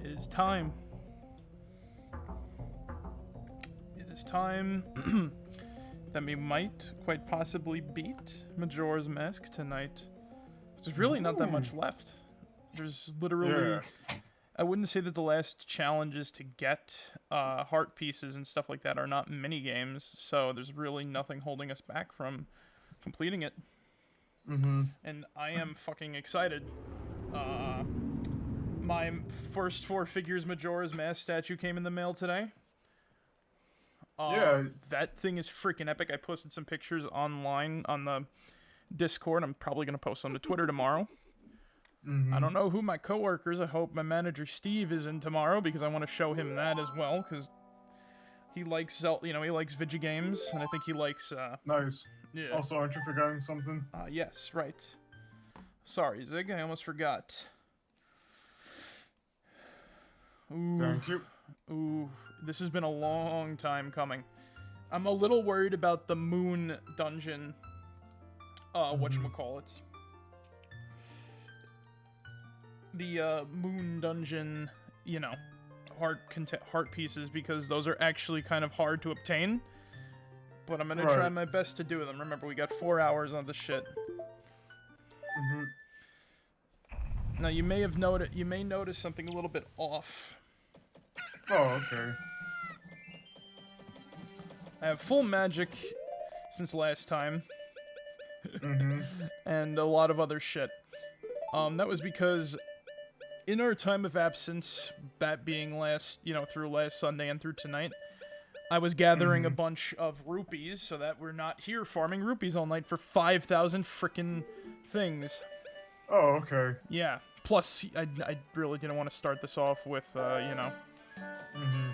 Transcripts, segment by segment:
It is time. It is time that we might quite possibly beat Majora's Mask tonight. There's really not that much left. There's literally... Yeah. I wouldn't say that the last challenges to get heart pieces and stuff like that are not mini games, so there's really nothing holding us back from completing it. Mm-hmm. And I am fucking excited. My first four figures Majora's Mask statue came in the mail today. Yeah. That thing is freaking epic. I posted some pictures online on the Discord. I'm probably going to post them to Twitter tomorrow. Mm-hmm. I don't know who my coworkers. I hope my manager Steve is in tomorrow because I want to show him that as well because he likes Zelda, he likes video games, and I think he likes Nice. yeah. Also, aren't you forgetting something? Yes, right. Sorry, Zig, I almost forgot. Ooh, Thank you. ooh, this has been a long time coming. I'm a little worried about the moon dungeon. Whatchamacallit. The moon dungeon, heart pieces, because those are actually kind of hard to obtain. But I'm gonna try my best to do them. Remember, we got 4 hours on this shit. Mm-hmm. Now you may notice something a little bit off. Oh, okay. I have full magic since last time. Mm-hmm. And a lot of other shit. That was because in our time of absence, that being through last Sunday and through tonight, I was gathering a bunch of rupees so that we're not here farming rupees all night for 5,000 frickin' things. Oh, okay. Yeah. Plus, I really didn't want to start this off with, Mm-hmm.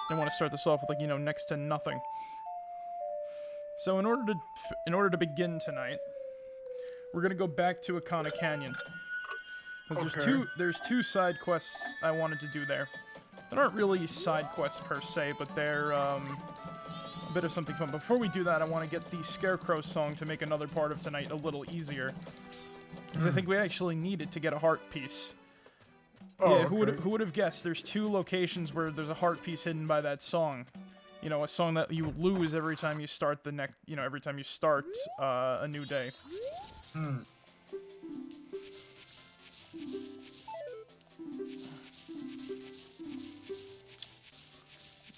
Didn't want to start this off with, next to nothing. So in order to begin tonight, we're gonna go back to Akana Canyon. Because there's two side quests I wanted to do there. They aren't really side quests per se, but they're a bit of something fun. Before we do that, I want to get the Scarecrow song to make another part of tonight a little easier. Because I think we actually need it to get a heart piece. Oh, yeah, okay. who would have guessed? There's 2 locations where there's a heart piece hidden by that song. A song that you lose every time you start every time you start a new day.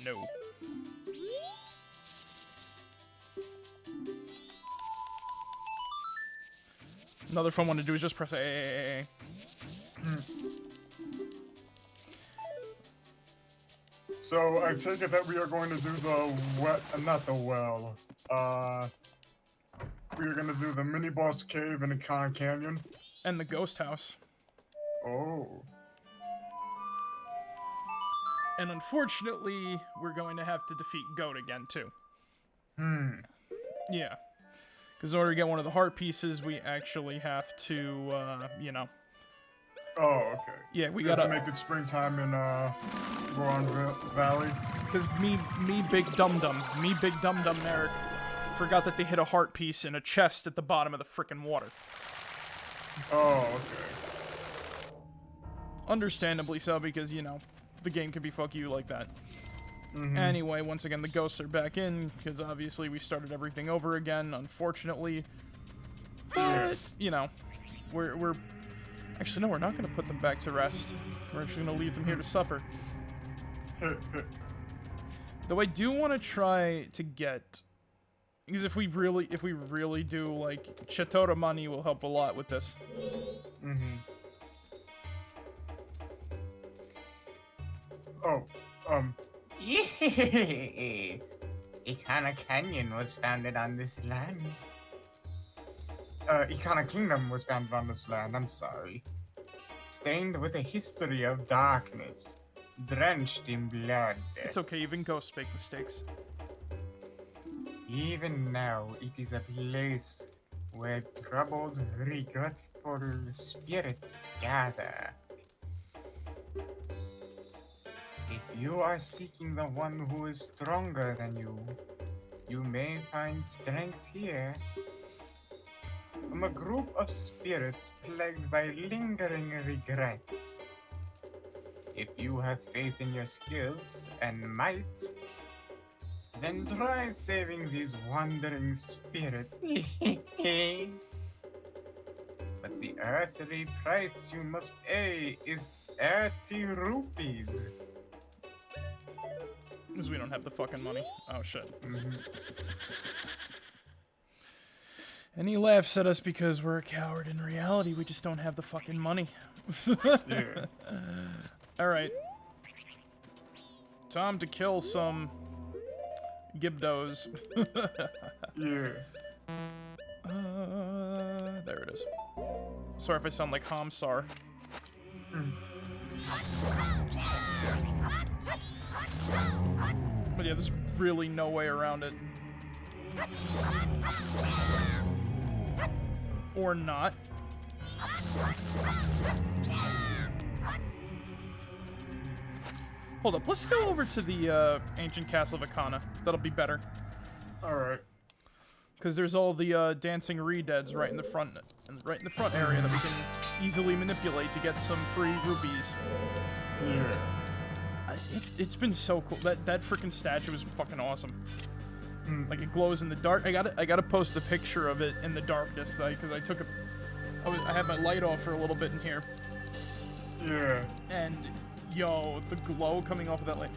No. Another fun one to do is just press A. So, I take it that we are going to do the not the well. We are going to do the mini-boss cave in Akana Canyon. And the ghost house. Oh. And unfortunately, we're going to have to defeat Goat again, too. Yeah. Because in order to get one of the heart pieces, we actually have to, Oh, okay. Yeah, we have gotta... to make it springtime in, Goron Valley. Because me big dum-dum, Eric, forgot that they hid a heart piece in a chest at the bottom of the frickin' water. Oh, okay. Understandably so, because, the game can be fuck you like that. Anyway, once again, the ghosts are back in, because obviously we started everything over again, unfortunately. But, we're... Actually, no, we're not going to put them back to rest. We're actually going to leave them here to suffer. Though I do want to try to get... Because if we really do, Chatora money will help a lot with this. Oh, Yeah. Ikana Canyon was founded on this land. Ikana Kingdom was founded on this land, I'm sorry. Stained with a history of darkness, drenched in blood. It's okay, even ghosts make mistakes. Even now, it is a place where troubled, regretful spirits gather. If you are seeking the one who is stronger than you, you may find strength here. From a group of spirits plagued by lingering regrets. If you have faith in your skills and might, then try saving these wandering spirits. But the earthly price you must pay is 30 rupees. Because we don't have the fucking money. Oh, shit. And he laughs at us because we're a coward. In reality, we just don't have the fucking money. Yeah. Alright. Time to kill some Gibdos. Yeah. There it is. Sorry if I sound like Hamsar. But yeah, there's really no way around it. Or not. Hold up, let's go over to the ancient castle of Akana. That'll be better. Alright. Because there's all the dancing re-deads right in the front area that we can easily manipulate to get some free rupees. Yeah. It's been so cool. That freaking statue was fucking awesome. Like it glows in the dark. I gotta post the picture of it in the darkness, because I had my light off for a little bit in here. Yeah. And yo, the glow coming off of that light.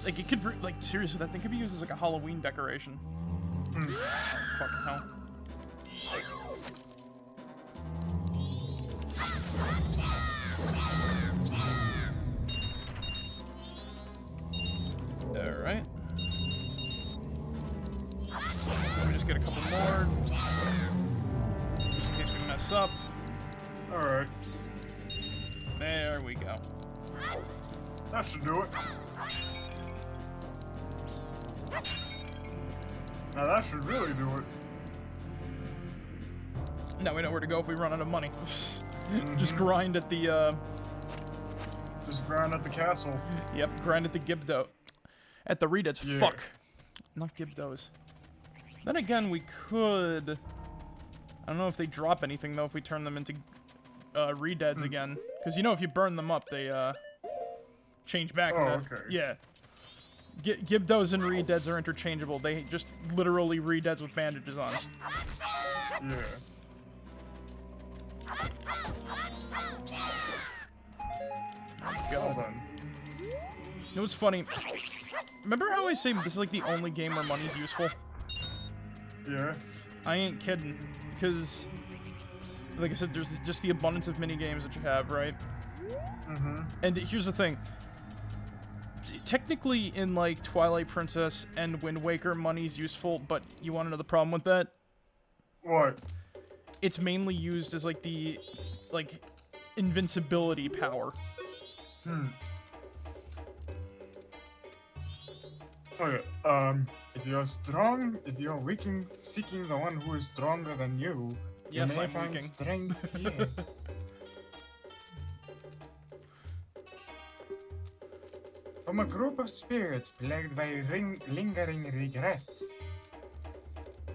Like it could, like seriously, that thing could be used as like a Halloween decoration. Fucking hell. Alright. Let me just get a couple more. Just in case we mess up. Alright. There we go. That should do it. Now that should really do it. Now we know where to go if we run out of money. Just grind at the, Just grind at the castle. Yep, grind at the Gibdo. At the Redeads. Yeah. Fuck. Not Gibdos. Then again, we could... I don't know if they drop anything, though, if we turn them into Redeads again. Because, you know, if you burn them up, they, change back to... Okay. Yeah. Gibdos and Redeads are interchangeable. They just literally Redeads with bandages on. Yeah. Go. Well then. You know what's funny? Remember how I say this is like the only game where money's useful? Yeah. I ain't kidding. Because, like I said, there's just the abundance of mini games that you have, right? And here's the thing. Technically, in like Twilight Princess and Wind Waker, money's useful, but you want to know the problem with that? What? It's mainly used as like the invincibility power. Okay, if you're strong, if you're seeking the one who is stronger than you, Yes, you may I'm find weaking. strength here. From a group of spirits plagued by lingering regrets.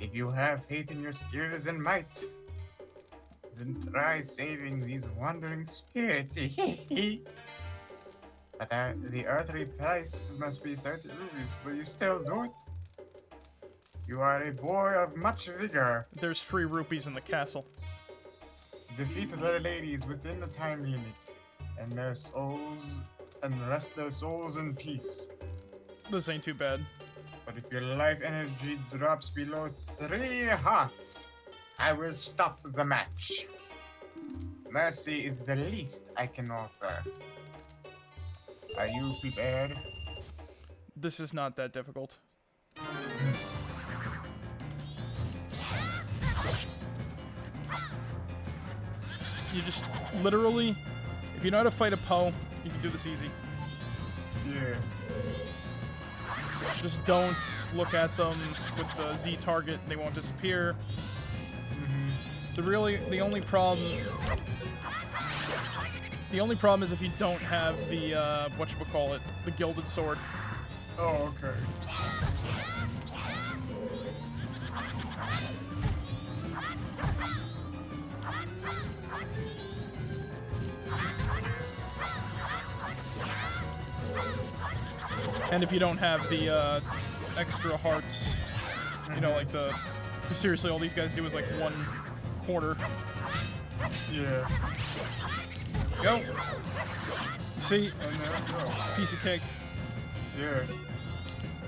If you have faith in your skills and might, then try saving these wandering spirits. But the earthly price must be 30 rupees. Will you still do it? You are a boy of much vigor. There's free rupees in the castle. Defeat the ladies within the time limit, and their souls, and rest their souls in peace. This ain't too bad. But if your life energy drops below 3 hearts, I will stop the match. Mercy is the least I can offer. Are you prepared? This is not that difficult. You just literally, if you know how to fight a Poe, you can do this easy. Yeah. Just don't look at them with the Z target; they won't disappear. The only problem is if you don't have the whatchamacallit, the gilded sword. Oh, okay. And if you don't have the extra hearts, you know, like the... Seriously, all these guys do is like 1/4. Yeah. Go. See? And there we go. Piece of cake. Yeah.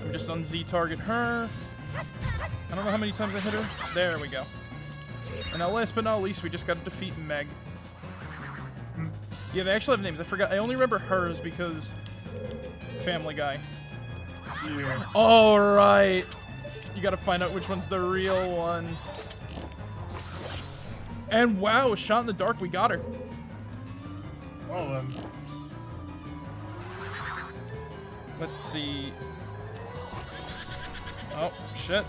I'm just on Z target her. I don't know how many times I hit her. There we go. And now last but not least, we just got to defeat Meg. Yeah, they actually have names. I forgot. I only remember hers because Family Guy. Yeah. All right. You got to find out which one's the real one. And wow, shot in the dark, we got her. Well then. Let's see. Oh, shit.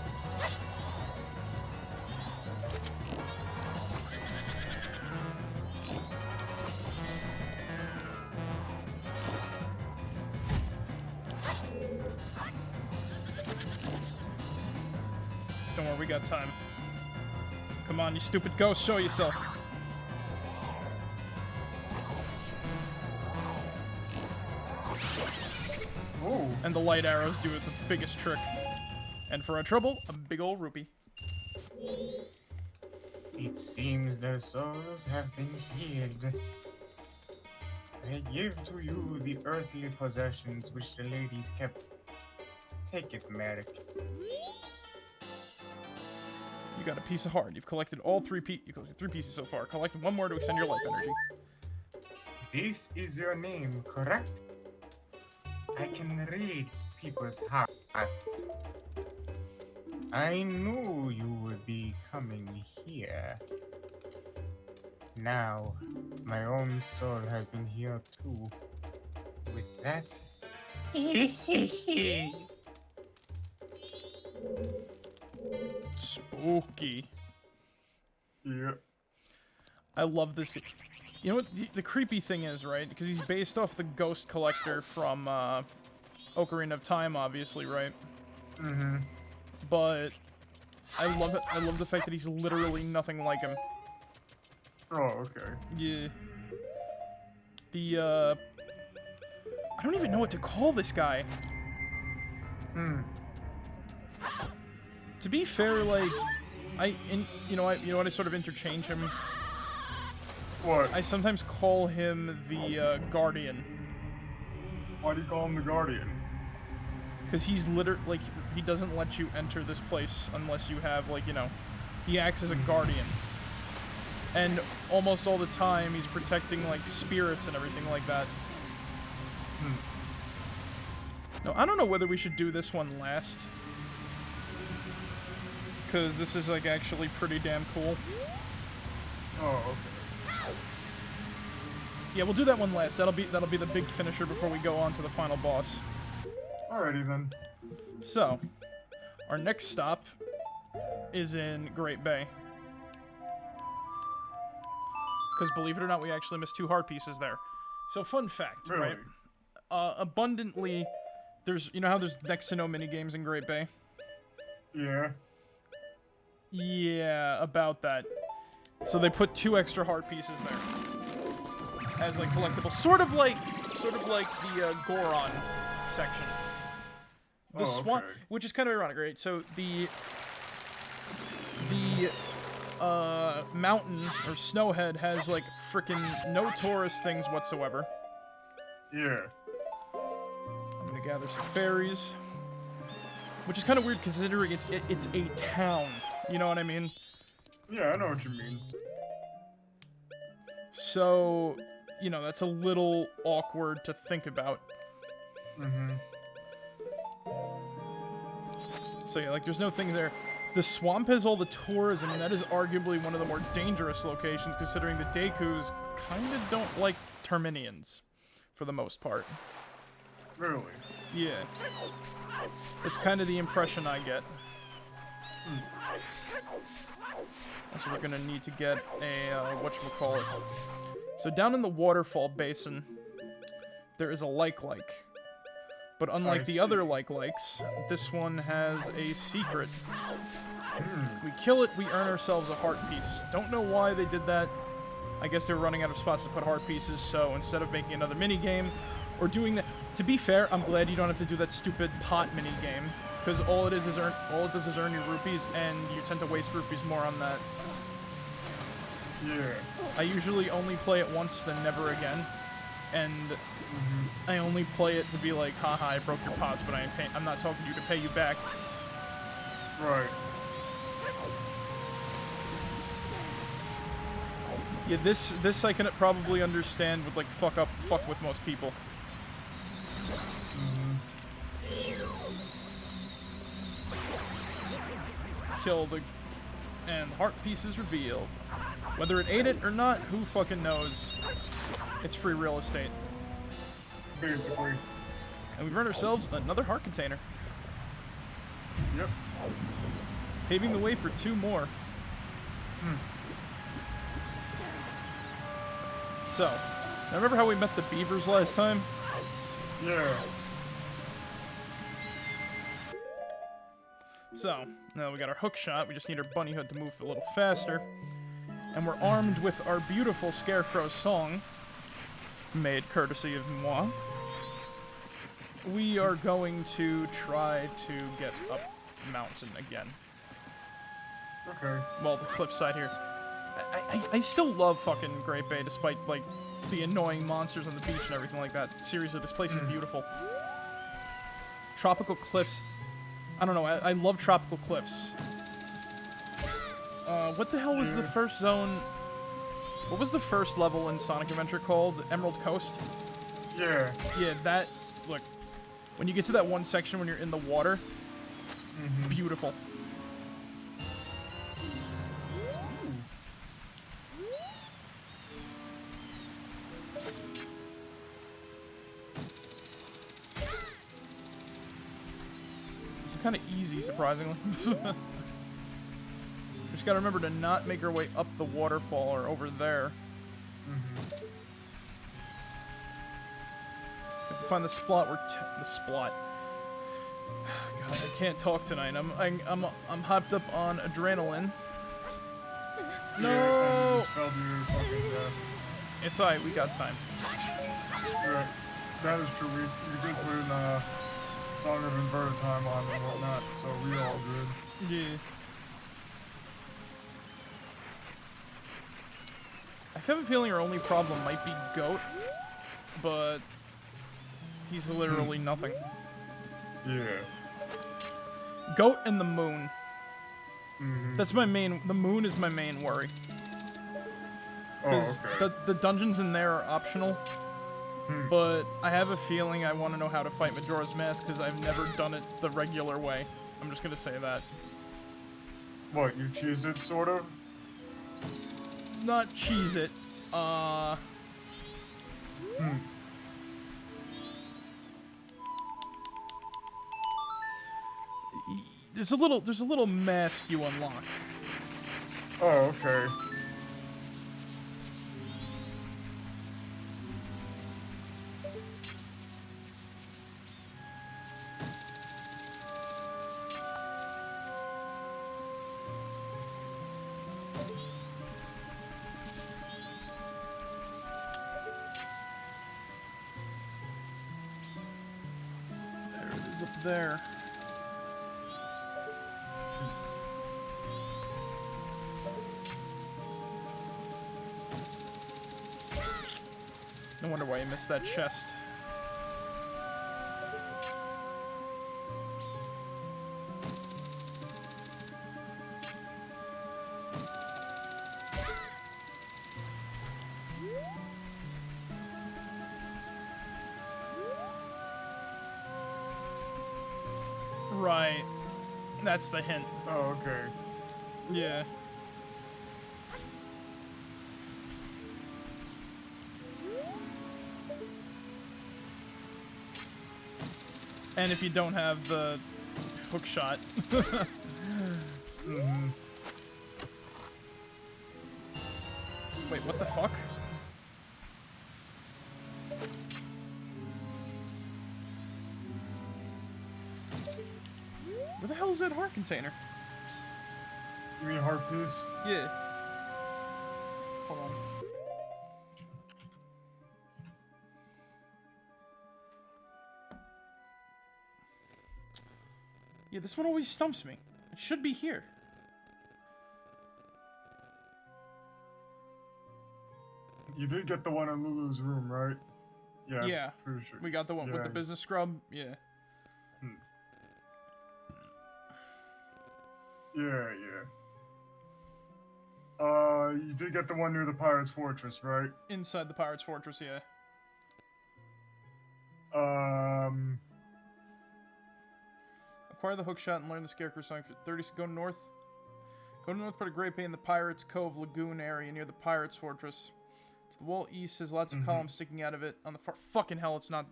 Don't worry, we got time. Come on, you stupid ghost, show yourself. Ooh. And the light arrows do the biggest trick. And for our trouble, a big old rupee. It seems their souls have been healed. I give to you the earthly possessions which the ladies kept. Take it, Marek. You got a piece of heart. You've collected all three pieces so far. Collect one more to extend your life energy. This is your name, correct? I can read people's hearts. I knew you would be coming here. Now, my own soul has been healed too. With that... Spooky. Yeah. I love this. You know what the creepy thing is, right? Because he's based off the ghost collector from Ocarina of Time, obviously, right? Mm-hmm. But I love it. I love the fact that he's literally nothing like him. Oh, okay. Yeah. The I don't even know what to call this guy. To be fair, like you know what I sort of interchange him. What? I sometimes call him the Guardian. Why do you call him the Guardian? Because he's like, he doesn't let you enter this place unless you have, like, you know, he acts as a guardian. And almost all the time, he's protecting, like, spirits and everything like that. Now, I don't know whether we should do this one last. Because this is, like, actually pretty damn cool. Oh, okay. Yeah, we'll do that one last. That'll be the big finisher before we go on to the final boss. Alrighty then. So, our next stop is in Great Bay. Because believe it or not, we actually missed 2 heart pieces there. So, fun fact, Really? right? Abundantly, you know how there's next to no minigames in Great Bay? Yeah. Yeah, about that. So they put 2 extra heart pieces there. As, like, collectibles. Sort of like the Goron section. The Swan, which is kind of ironic, right? So the mountain or snowhead has like freaking no tourist things whatsoever. Yeah. I'm gonna gather some fairies, which is kind of weird considering it's a town. You know what I mean? Yeah, I know what you mean. So, you know, that's a little awkward to think about. So yeah, like, there's no things there. The swamp has all the tourism, and that is arguably one of the more dangerous locations, considering the Dekus kind of don't like Terminians, for the most part. Really? Yeah. It's kind of the impression I get. So we're gonna need to get a, whatchamacallit. So down in the waterfall basin, there is a like-like. But unlike the other like-likes, this one has a secret. We kill it, we earn ourselves a heart piece. Don't know why they did that. I guess they were running out of spots to put heart pieces, so instead of making another minigame, Or doing that. To be fair, I'm glad you don't have to do that stupid pot mini game, because all it does is earn your rupees, and you tend to waste rupees more on that. Yeah. I usually only play it once, then never again, and I only play it to be like, haha, I broke your pots, but I'm not talking to you to pay you back. Right. Yeah, this I can probably understand would like fuck with most people. Kill the... and the heart piece is revealed. Whether it ate it or not, who fucking knows? It's free real estate. Basically. And we've earned ourselves another heart container. Yep. Paving the way for 2 more. So, now remember how we met the beavers last time? Yeah. So, now we got our hook shot, we just need our bunny hood to move a little faster. And we're armed with our beautiful Scarecrow song, made courtesy of moi. We are going to try to get up the mountain again. Okay. Well, the cliffside here. I still love fucking Great Bay, despite, like, the annoying monsters on the beach and everything like that. Seriously, this place is beautiful. Tropical cliffs. I don't know, I love tropical cliffs. What the hell was the first zone? What was the first level in Sonic Adventure called? Emerald Coast? Yeah. Yeah, that... Look, when you get to that one section when you're in the water, beautiful. It's kind of easy, surprisingly. Just gotta remember to not make our way up the waterfall or over there. Have to find the spot where the splot. God, I can't talk tonight. I'm hyped up on adrenaline. No. Yeah, and spelled you fucking death. It's alright. We got time. Yeah. That is true. We did put in Song of Inverted Time on and whatnot, so we all good. Yeah. I have a feeling our only problem might be Goat, but he's literally nothing. Yeah. Goat and the moon. That's my main... The moon is my main worry. Because the dungeons in there are optional, but I have a feeling I want to know how to fight Majora's Mask because I've never done it the regular way. I'm just going to say that. What, you cheesed it, sort of? Not cheese it. There's a little mask you unlock. Oh, okay. There it is up there. No wonder why you missed that chest. Right. That's the hint. Oh, okay. Yeah. And if you don't have the hook shot. Wait, what the fuck? Where the hell is that heart container? You mean heart piece? Yeah. Hold on. Yeah, this one always stumps me. It should be here. You did get the one in Lulu's room, right? Yeah. Yeah. Pretty sure. We got the one with Yeah. the business scrub. Yeah. Yeah. You did get the one near the Pirate's Fortress, right? Inside the Pirate's Fortress, yeah. Acquire the hookshot and learn the Scarecrow song for 30. Go north. Go to the north part of Great Bay in the Pirates Cove Lagoon area near the Pirates Fortress. To the wall east has lots of columns sticking out of it. On the far fucking hell, it's not.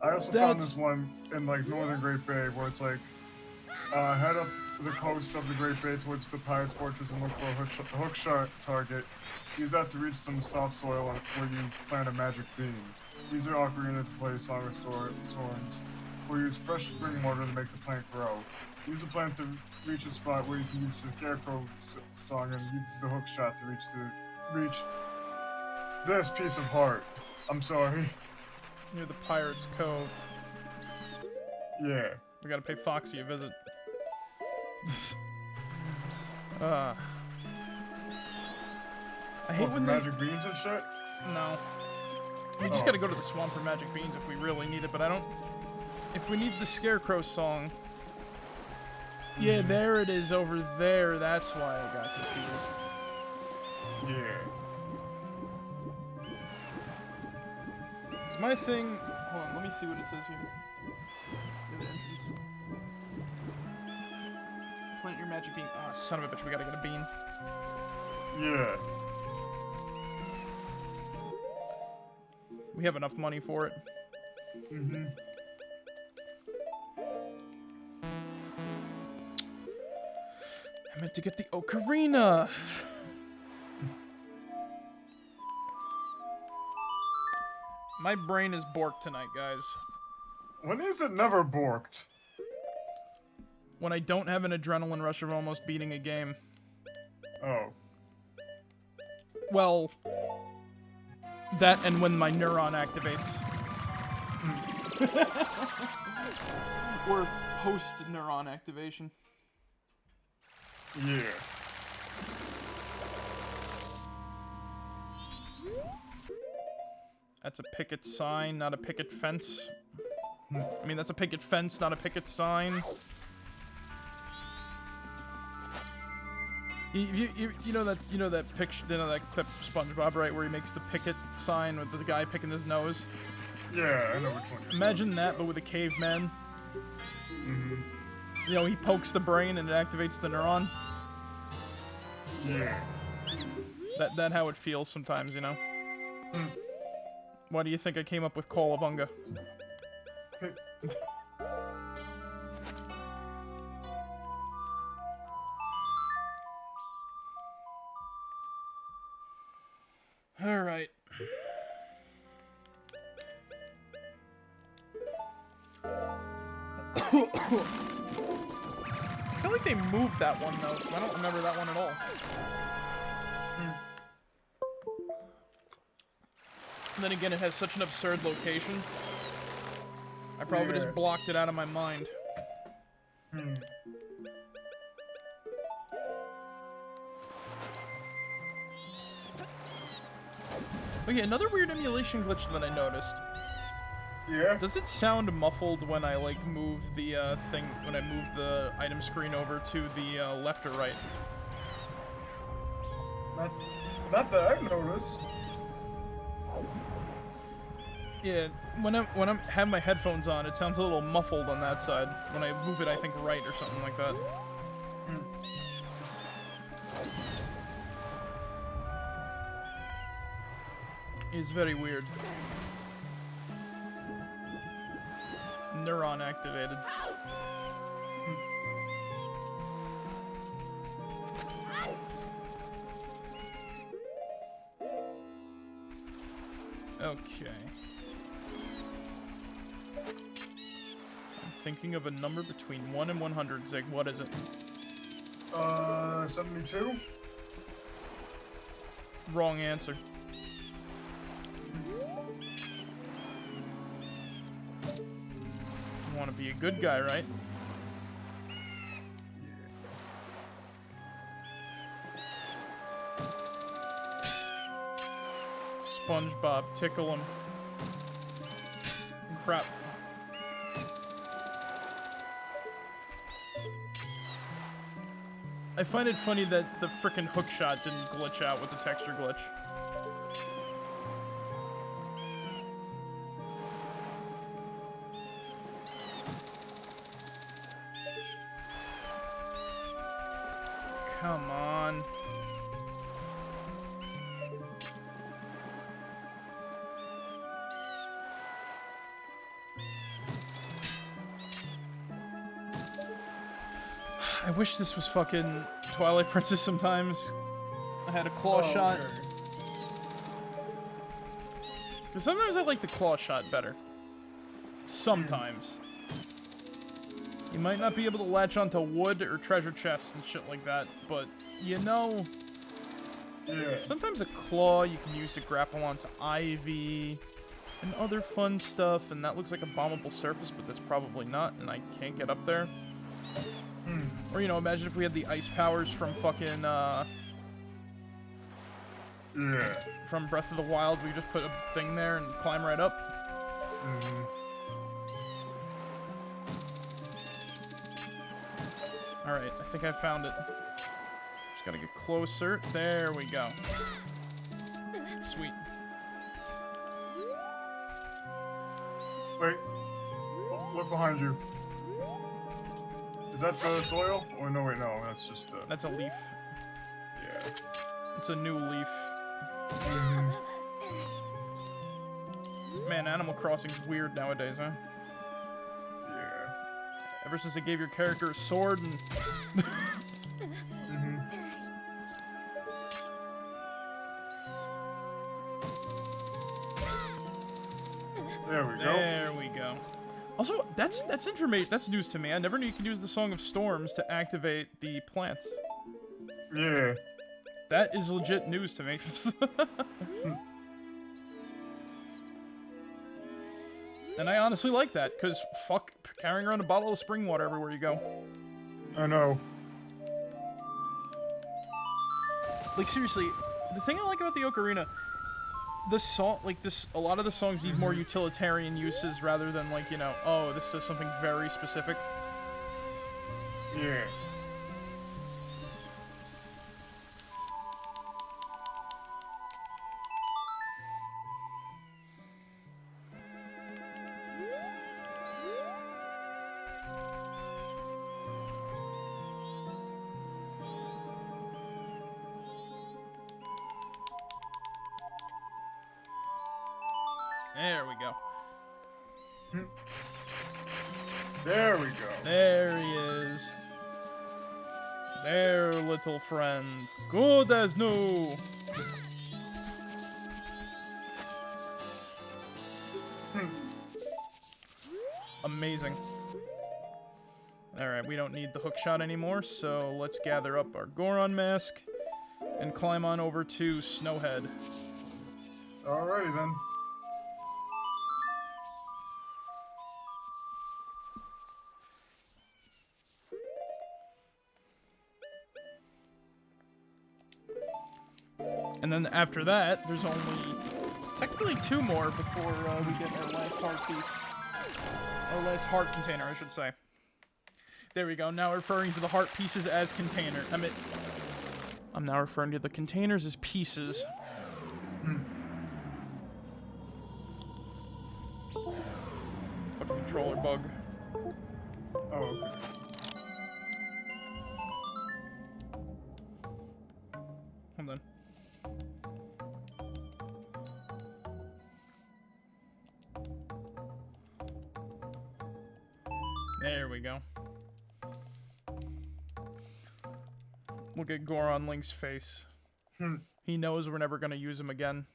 I also found this one in like northern Great Bay where it's like head up the coast of the Great Bay towards the Pirates Fortress and look for a hookshot target. Use that to reach some soft soil where you plant a magic bean. Use your ocarina to play Song of Storms, or use fresh spring water to make the plant grow. Use the plant to reach a spot where you can use the Scarecrow song and use the hookshot to reach this piece of heart. I'm sorry. Near the Pirates Cove. Yeah. We gotta pay Foxy a visit. I hate when magic beans and shit? No. We just gotta go to the swamp for magic beans if we really need it, but I don't... If we need the Scarecrow song... Yeah, there it is over there, that's why I got confused. Yeah. Is my thing... Hold on, let me see what it says here. Near the entrance. Plant your magic bean. Ah, son of a bitch, we gotta get a bean. Yeah. We have enough money for it. I meant to get the ocarina! My brain is borked tonight, guys. When is it never borked? When I don't have an adrenaline rush of almost beating a game. Oh. Well... That and when my neuron activates. Or post-neuron activation. Yeah. That's a picket sign, not a picket fence. I mean, that's a picket fence, not a picket sign. You know that picture, you know that clip of SpongeBob, right, where he makes the picket sign with the guy picking his nose? Yeah, I know which one you're Imagine that, but with a caveman. You know, he pokes the brain and it activates the neuron. Yeah. That how it feels sometimes, you know? Why do you think I came up with Cowabunga? Alright. I feel like they moved that one, though, 'cause I don't remember that one at all. And then again, it has such an absurd location. I probably just blocked it out of my mind. Oh yeah, another weird emulation glitch that I noticed. Yeah? Does it sound muffled when I, like, move the, thing, when I move the item screen over to the, left or right? Not that I've noticed. Yeah, when I have my headphones on, it sounds a little muffled on that side. When I move it, I think right or something like that. It's very weird. Neuron activated. Okay. I'm thinking of a number between 1 and 100, Zig. What is it? 72? Wrong answer. You want to be a good guy, right? SpongeBob, tickle him. Crap. I find it funny that the frickin' hookshot didn't glitch out with the texture glitch. Come on. I wish this was fucking Twilight Princess sometimes. I had a claw shot. Okay. Because sometimes I like the claw shot better. Sometimes. You might not be able to latch onto wood or treasure chests and shit like that, but, you know, Yeah. sometimes a claw you can use to grapple onto ivy and other fun stuff, and that looks like a bombable surface, but that's probably not, and I can't get up there. Or, you know, imagine if we had the ice powers from fucking, Yeah. from Breath of the Wild. We just put a thing there and climb right up. Alright, I think I found it. Just gotta get closer. There we go. Sweet. Wait. Look behind you. Is that the soil? Oh no, wait, no, that's just the. That's a leaf. Yeah. It's a new leaf. Man, Animal Crossing's weird nowadays, huh? Yeah. Ever since they gave your character a sword and... There we go. There we go. Also, that's information. That's news to me. I never knew you could use the Song of Storms to activate the plants. Yeah. That is legit news to me. And I honestly like that, because fuck carrying around a bottle of spring water everywhere you go. I know. Like, seriously, the thing I like about the Ocarina, the song, like, this, a lot of the songs need more utilitarian uses rather than, like, you know, oh, this does something very specific. Yeah. There we go. There we go. There he is. There, little friend. Good as new. Amazing. Alright, we don't need the hookshot anymore, so let's gather up our Goron mask and climb on over to Snowhead. Alrighty then. And then after that, there's only technically 2 more before we get our last heart piece. Our last heart container, I should say. There we go. Now referring to the heart pieces as container. I'm now referring to the containers as pieces. Fucking controller bug. Oh, okay. Hold on. There we go. Look at Goron Link's face. He knows we're never gonna use him again.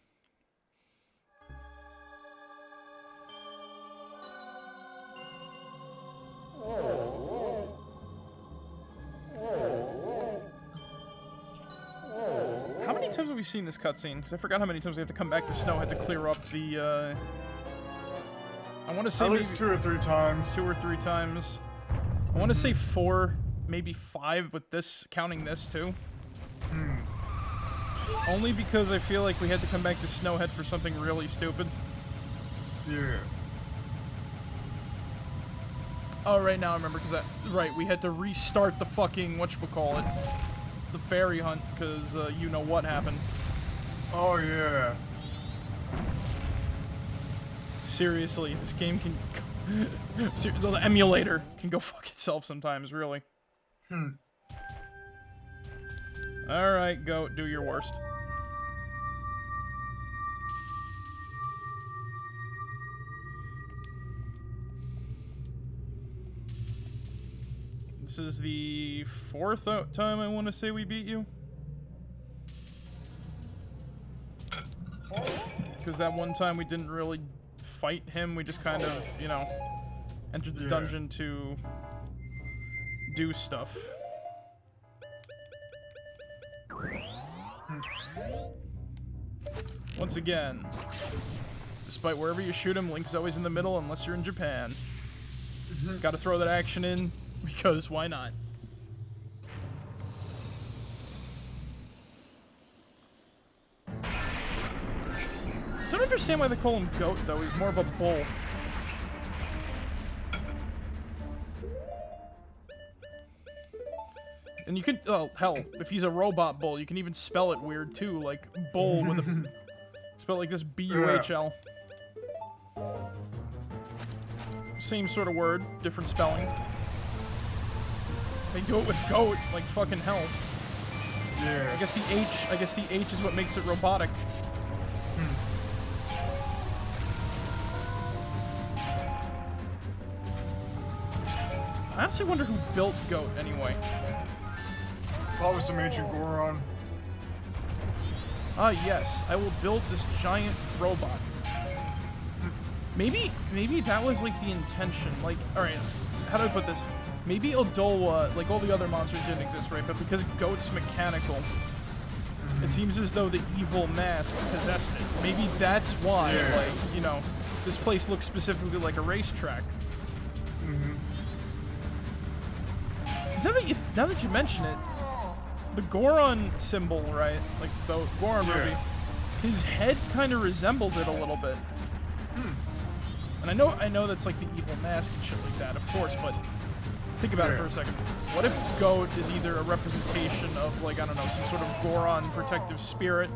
How many times have we seen this cutscene? Because I forgot how many times we have to come back to Snowhead to clear up the, I want to say At maybe least 2 or 3 times. 2 or 3 times. I want to say 4, maybe 5 with this, counting this too. Only because I feel like we had to come back to Snowhead for something really stupid. Yeah. Oh, right now I remember, because right, we had to restart the fucking, whatchamacallit, the fairy hunt, because you know what happened. Oh, yeah. Seriously, this game can... the emulator can go fuck itself sometimes, really. Alright, go, do your worst. This is the 4th time I want to say we beat you. Because that one time we didn't really fight him, we just kind of, you know, entered the dungeon to do stuff. Once again, despite wherever you shoot him, Link's always in the middle unless you're in Japan. Gotta throw that action in, because why not? Don't understand why they call him Goat, though. He's more of a bull. And you can, oh, hell, if he's a robot bull, you can even spell it weird, too. Like, bull with a, spell like this, B-U-H-L. Same sort of word, different spelling. They do it with goat, like fucking hell. Yeah. I guess the H is what makes it robotic. I honestly wonder who built Goat, anyway. Probably some ancient Goron. Ah, yes. I will build this giant robot. Maybe that was, like, the intention. Like, alright, how do I put this? Maybe Odolwa, like all the other monsters didn't exist, right? But because Goat's mechanical, it seems as though the evil mask possessed it. Maybe that's why, like, you know, this place looks specifically like a racetrack. Because now that you mention it, the Goron symbol, right? Like the Goron movie, his head kind of resembles it a little bit. And I know that's like the evil mask and shit like that, of course, but think about it for a second. What if Goat is either a representation of, like, I don't know, some sort of Goron protective spirit,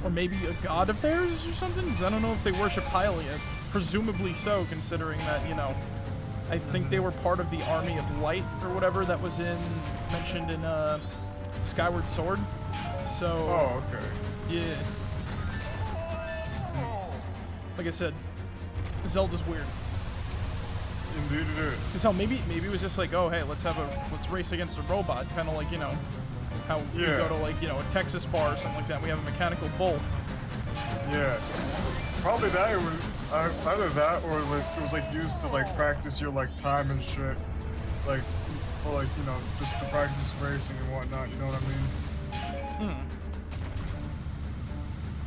or maybe a god of theirs or something? 'Cause I don't know if they worship Hylia. Presumably so, considering that, you know, I think they were part of the Army of Light or whatever that was mentioned in Skyward Sword. So. Oh, okay. Yeah. Like I said, Zelda's weird. Indeed it is. Because hell, maybe it was just like, oh hey, let's race against a robot, kind of like, you know, how we go to, like, you know, a Texas bar or something like that. We have a mechanical bull. Yeah. Probably that, it was either that or like it was like used to like practice your like time and shit, like, or like, you know, just to practice racing and whatnot. You know what I mean?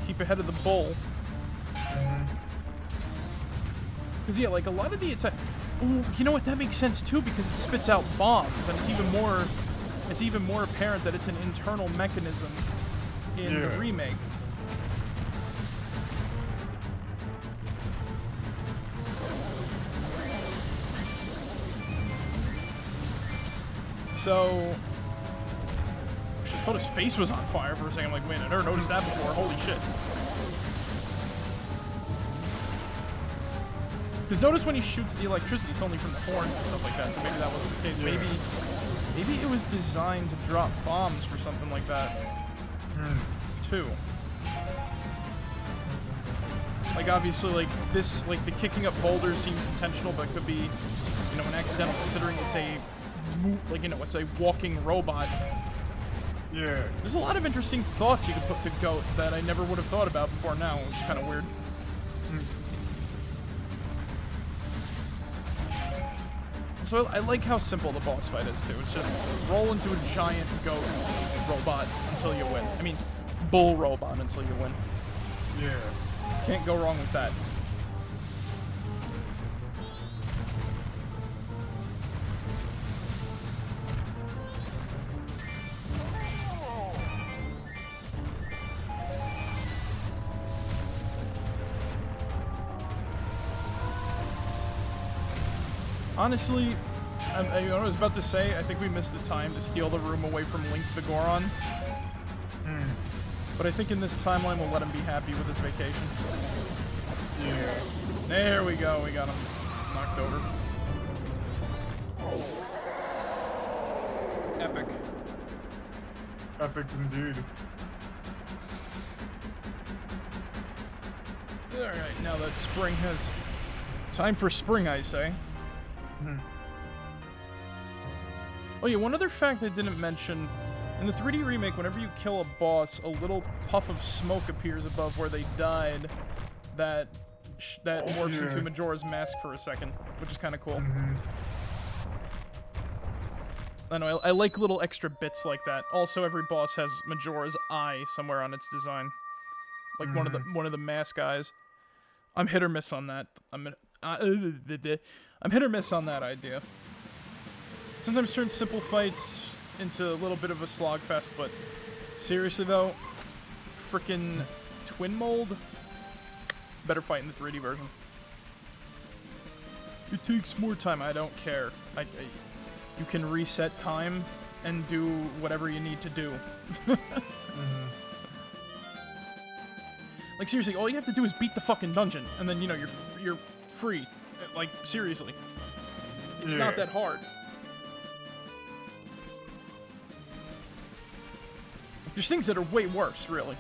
Keep ahead of the bull. Because yeah, like a lot of the attack. Ooh, you know what? That makes sense too, because it spits out bombs, and it's even more apparent that it's an internal mechanism in the remake. So, I thought his face was on fire for a second. I'm like, wait, I never noticed that before. Holy shit. Because notice when he shoots the electricity, it's only from the horns and stuff like that, so maybe that wasn't the case. Maybe it was designed to drop bombs for something like that, too. Like, obviously, like, this, like, the kicking up boulders seems intentional, but it could be, you know, an accidental, considering it's a, like, you know, it's a walking robot. Yeah. There's a lot of interesting thoughts you could put to Goat that I never would have thought about before now, which is kind of weird. So I like how simple the boss fight is, too. It's just roll into a giant goat robot until you win. I mean, bull robot until you win. Yeah. Can't go wrong with that. Honestly, I was about to say, I think we missed the time to steal the room away from Link the Goron. But I think in this timeline we'll let him be happy with his vacation. Yeah. There we go, we got him knocked over. Epic. Epic indeed. Alright, now that spring has... Time for spring, I say. Oh yeah, one other fact I didn't mention. In the 3D remake, whenever you kill a boss, a little puff of smoke appears above where they died that morphs into Majora's Mask for a second, which is kind of cool. I know, I like little extra bits like that. Also, every boss has Majora's eye somewhere on its design. Like one of the mask eyes. I'm hit or miss on that. I'm hit or miss on that idea. Sometimes turns simple fights into a little bit of a slogfest, but seriously though, frickin' Twin Mold, better fight in the 3D version. It takes more time. I don't care. You can reset time and do whatever you need to do. Like seriously, all you have to do is beat the fucking dungeon, and then you know you're free. Like seriously, it's not that hard. There's things that are way worse, really.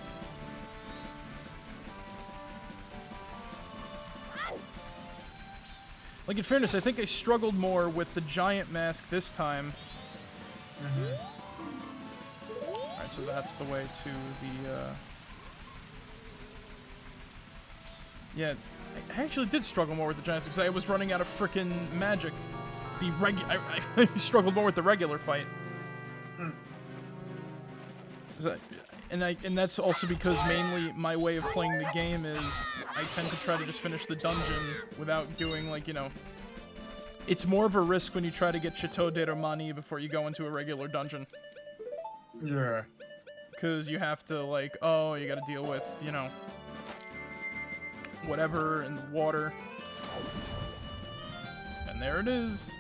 Like in fairness, I think I struggled more with the giant mask this time. Alright, so that's the way to the, Yeah, I actually did struggle more with the giants because I was running out of frickin' magic. I struggled more with the regular fight. And that's also because mainly my way of playing the game is I tend to try to just finish the dungeon without doing, like, you know... It's more of a risk when you try to get Chateau de Romani before you go into a regular dungeon. Yeah. Because you have to, like, oh, you gotta deal with, you know... whatever in the water. And there it is.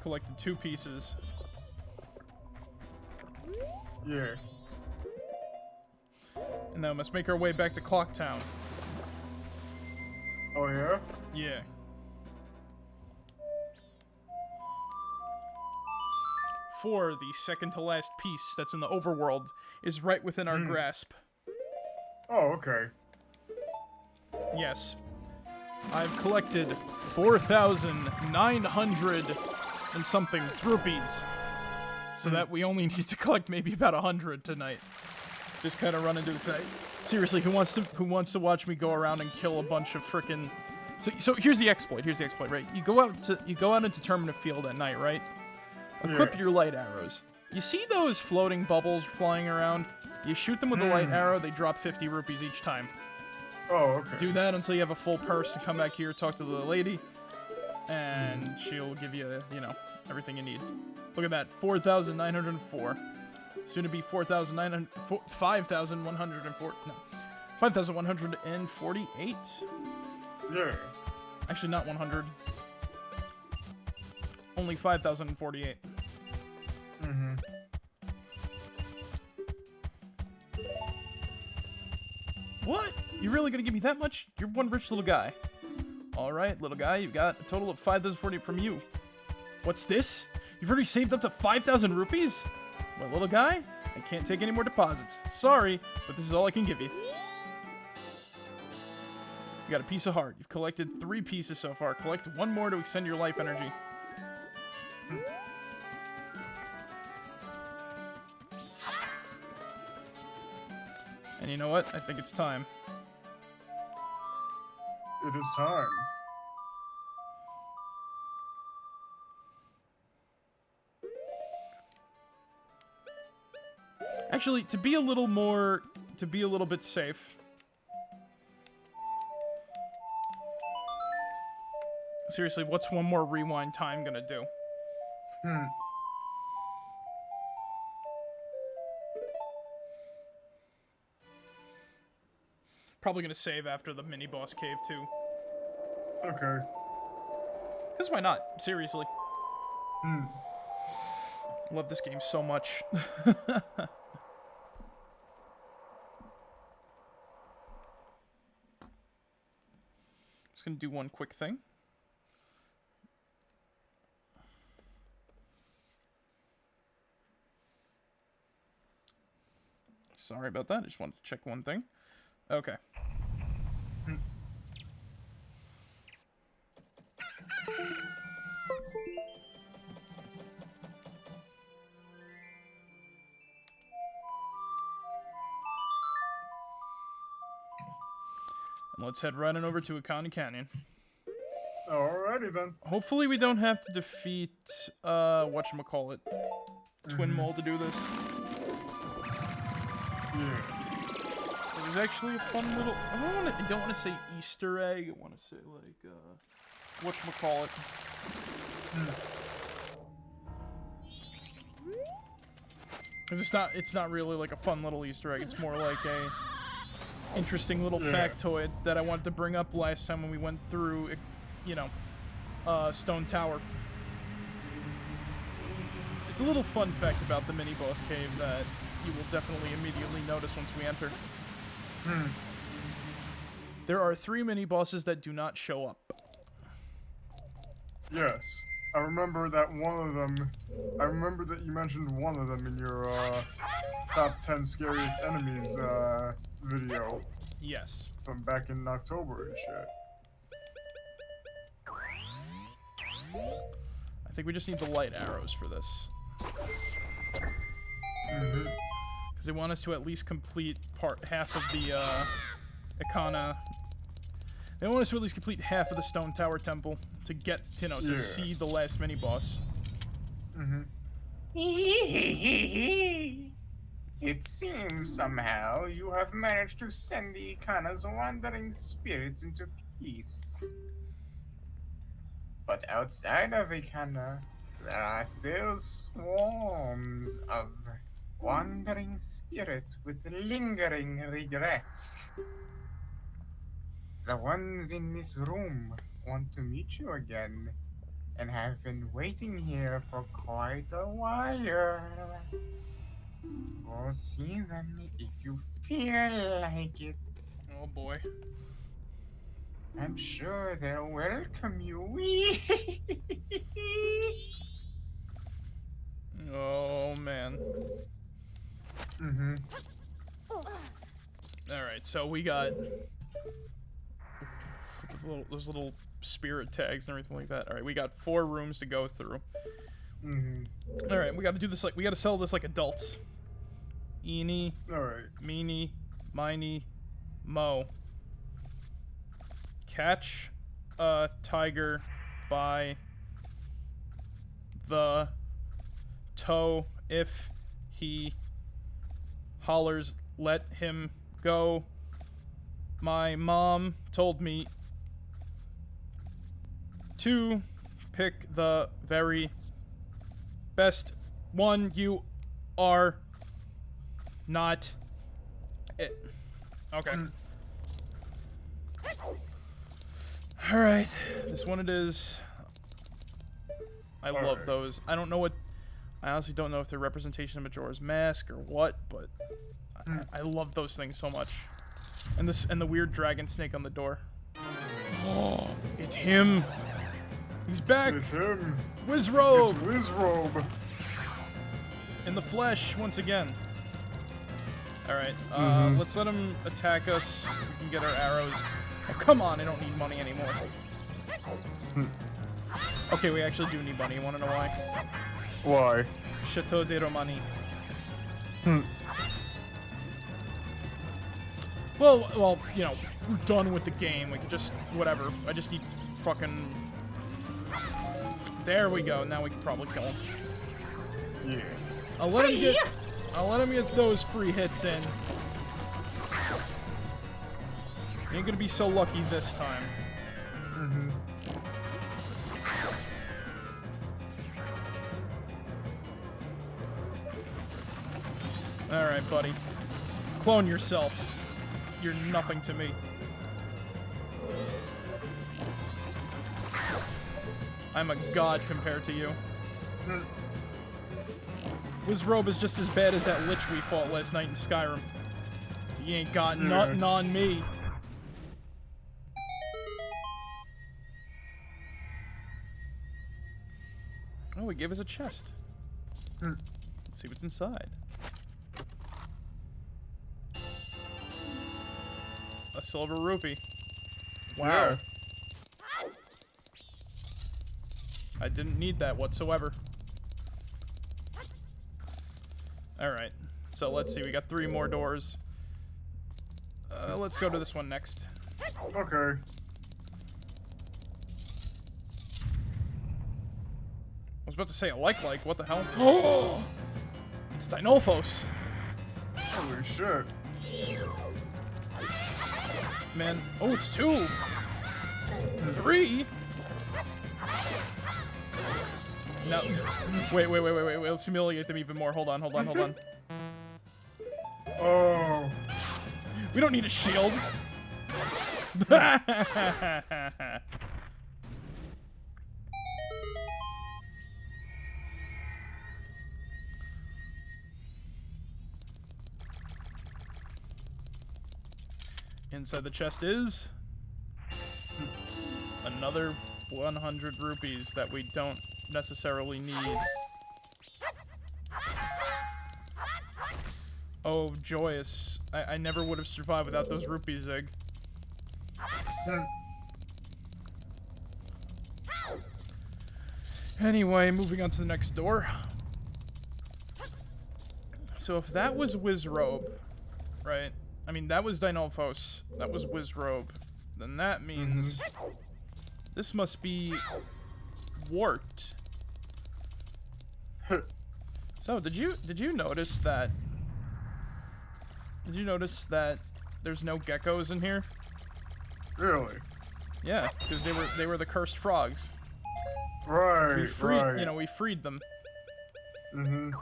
Collected 2 pieces. Yeah. And now we must make our way back to Clocktown. Oh yeah? Yeah. For the second to last piece that's in the overworld is right within our grasp. Oh, okay. Yes. I've collected 4,900 and something rupees. So that we only need to collect maybe about 100 tonight. Just kind of run into it. Seriously, who wants to watch me go around and kill a bunch of frickin'... So here's the exploit. Here's the exploit, right? You go out into Termina Field at night, right? Equip your light arrows. You see those floating bubbles flying around? You shoot them with a light arrow, they drop 50 rupees each time. Oh, okay. Do that until you have a full purse and come back here, talk to the lady, and she'll give you, you know, everything you need. Look at that, 4,904. Soon to be 5,104. No, 5,148. Yeah. Actually, not 100. Only 5,048. What? You really gonna give me that much? You're one rich little guy. Alright, little guy, you've got a total of 5,048 from you. What's this? You've already saved up to 5,000 rupees? Well, little guy, I can't take any more deposits. Sorry, but this is all I can give you. You got a piece of heart. You've collected 3 pieces so far. Collect 1 more to extend your life energy. And you know what? I think it's time. It is time. Actually, to be a little bit safe. Seriously, what's one more rewind time gonna do? Probably gonna save after the mini boss cave too. Okay. Cause why not? Seriously. Love this game so much. Just gonna do one quick thing. Sorry about that. I just wanted to check one thing. Okay. And let's head right on over to Akana Canyon. Alrighty then. Hopefully we don't have to defeat, whatchamacallit, Twin Mole to do this. Yeah. It was actually a fun little, I don't want to say Easter egg, I want to say, like, whatchamacallit. Because it's not really like a fun little Easter egg, it's more like a interesting little factoid that I wanted to bring up last time when we went through, you know, Stone Tower. It's a little fun fact about the mini-boss cave that you will definitely immediately notice once we enter. There are 3 mini-bosses that do not show up. Yes. I remember that one of them. I remember that you mentioned one of them in your top 10 scariest enemies video Yes. from back in October and shit. I think we just need the light arrows for this. Because they want us to at least complete half of the Akana. They want us to at least complete half of the Stone Tower Temple to get, you know, to see the last mini boss. It seems somehow you have managed to send the Ikana's wandering spirits into peace. But outside of Ikana, there are still swarms of wandering spirits with lingering regrets. The ones in this room want to meet you again, and have been waiting here for quite a while. Go see them if you feel like it. Oh boy. I'm sure they'll welcome you. Oh man. Alright, so we got those little spirit tags and everything like that. Alright, we got 4 rooms to go through. Alright, we gotta do this like, we gotta sell this like adults. Eeny, Alright. meeny, miny, mo. Catch a tiger by the toe. If he hollers, let him go. My mom told me to pick the very best one. You are not it. Okay. Alright, this one it is. I love those. I don't know what... I honestly don't know if they're representation of Majora's Mask or what, but I love those things so much. And the weird dragon snake on the door. Oh, it's him! He's back! It's him! Wizrobe! It's Wizrobe! In the flesh, once again. Alright, let's let him attack us. We can get our arrows. Oh, come on, I don't need money anymore. Okay, we actually do need money. You wanna know why? Why? Chateau de Romani. Well, you know, we're done with the game. We can just, whatever. I just need fucking... There we go. Now we can probably kill him. Yeah. I'll let him get those free hits in. You ain't gonna be so lucky this time. Alright, buddy. Clone yourself. You're nothing to me. I'm a god compared to you. Wizrobe is just as bad as that lich we fought last night in Skyrim. He ain't got nothing on me. Oh, he gave us a chest. Let's see what's inside. A silver rupee. Wow. Yeah. I didn't need that whatsoever. Alright. So let's see, we got 3 more doors. Let's go to this one next. Okay. I was about to say a like, what the hell? Oh! It's Dinolfos! Holy shit. Man. Oh, it's 2! 3! No. Wait. Let's humiliate them even more. Hold on. Oh. We don't need a shield. Inside the chest is another 100 rupees that we don't necessarily need. Oh, joyous. I never would have survived without those rupees, Zig. Anyway, moving on to the next door. So if that was Wizrobe, right? I mean, that was Dinolfos. That was Wizrobe. Then that means this must be Wart. So, did you notice that? Did you notice that there's no geckos in here? Really? Yeah, because they were the cursed frogs. Right. We freed, right. you know, we freed them. Mhm.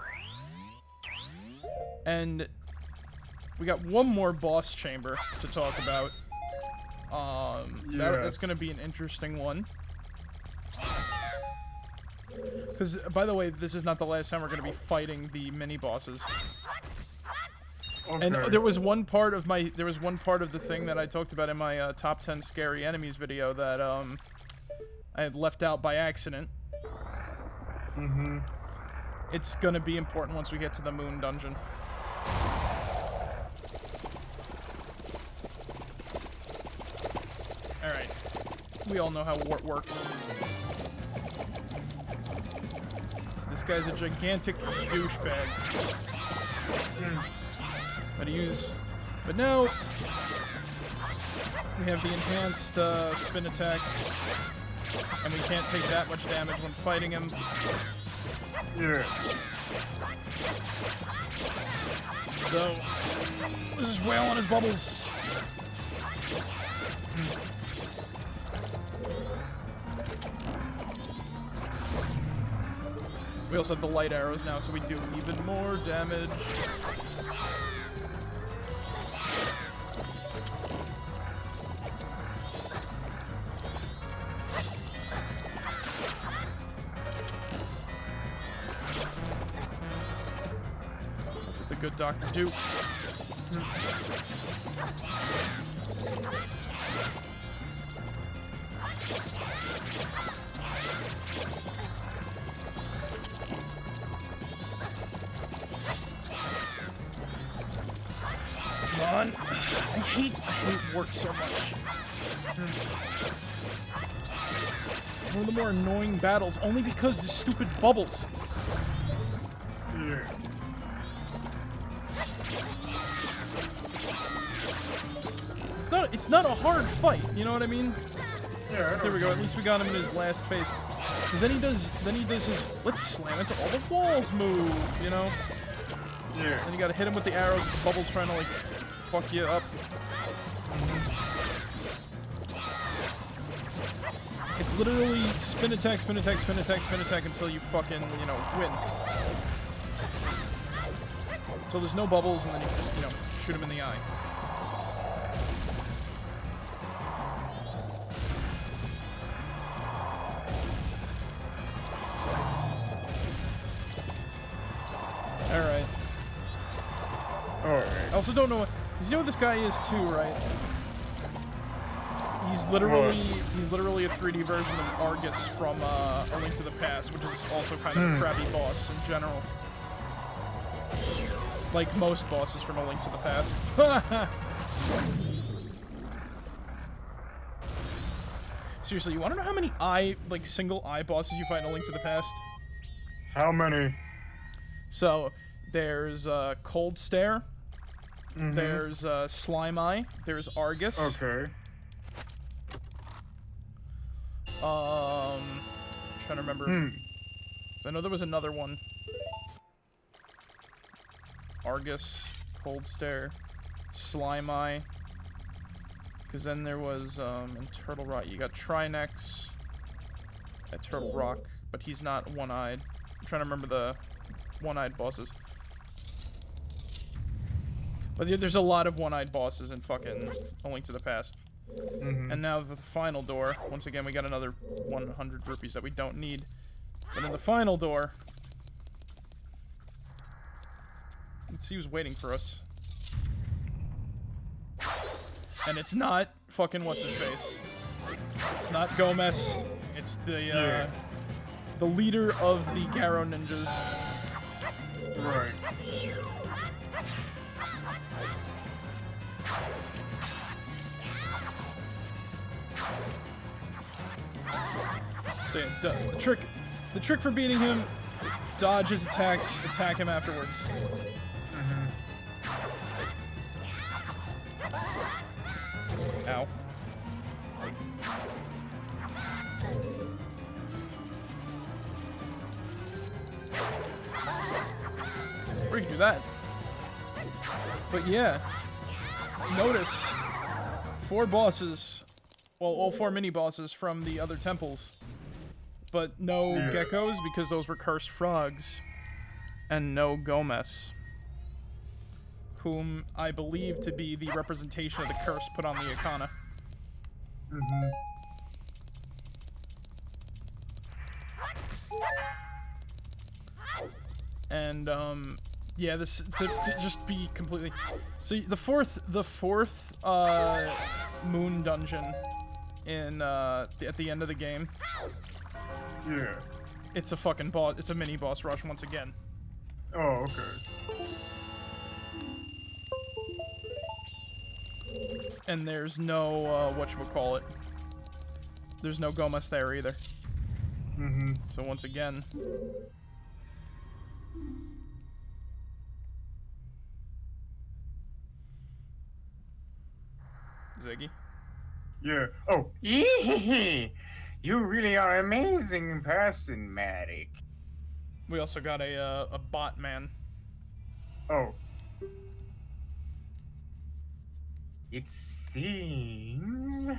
And we got one more boss chamber to talk about. That's gonna be an interesting one. Because, by the way, this is not the last time we're gonna be fighting the mini bosses. Okay. And there was one part of the thing that I talked about in my top 10 scary enemies video that I had left out by accident. Mhm. It's gonna be important once we get to the moon dungeon. Alright. We all know how Wart works. This guy's a gigantic douchebag. But now we have the enhanced spin attack, and we can't take that much damage when fighting him. Yeah. So let's just wail on his bubbles. We also have the light arrows now, so we do even more damage. What did the good doctor do? Come on. I hate work so much. One of the more annoying battles, only because the stupid bubbles. Yeah. It's not a hard fight, you know what I mean? Yeah. There we go, at least we got him in his last phase. Because then he does his, let's slam into all the walls move, you know? Yeah. Then you gotta hit him with the arrows, the bubbles trying to, like, fuck you up. It's literally spin attack, spin attack, spin attack, spin attack until you fucking, you know, win. So there's no bubbles, and then you can just, you know, shoot him in the eye. Alright. Alright. I also don't know what... You know what this guy is too, right? He's literally a 3D version of Argus from A Link to the Past, which is also kind of a crappy boss in general. Like most bosses from A Link to the Past. Seriously, you want to know how many single eye bosses you fight in A Link to the Past? How many? So, there's Cold Stare, there's Slime Eye, there's Argus. Okay. Trying to remember. 'Cause I know there was another one. Argus, Cold Stare, Slime Eye. Because then there was, in Turtle Rock, you got Trinex at Turtle Rock, but he's not one-eyed. I'm trying to remember the one-eyed bosses. But there's a lot of one-eyed bosses in fucking A Link to the Past. And now the final door, once again we got another 100 rupees that we don't need. But in the final door, let's see who's waiting for us. And it's not fucking what's-his-face. It's not Gomez. It's the leader of the Garo Ninjas. Right. So yeah, the trick for beating him, dodge his attacks, attack him afterwards. Ow. Or you can do that. But yeah, notice 4 bosses, well, all 4 mini-bosses from the other temples. But no geckos, because those were cursed frogs. And no Gomez, whom I believe to be the representation of the curse put on the Ikana. And, yeah, this, to just be completely... So, the fourth, moon dungeon in, at the end of the game... Yeah. It's a fucking boss. It's a mini boss rush once again. Oh, okay. And there's no whatchamacallit. There's no Gomez there either. So once again, Ziggy. Yeah. Oh. You really are an amazing person, Marek. We also got a bot man. Oh. It seems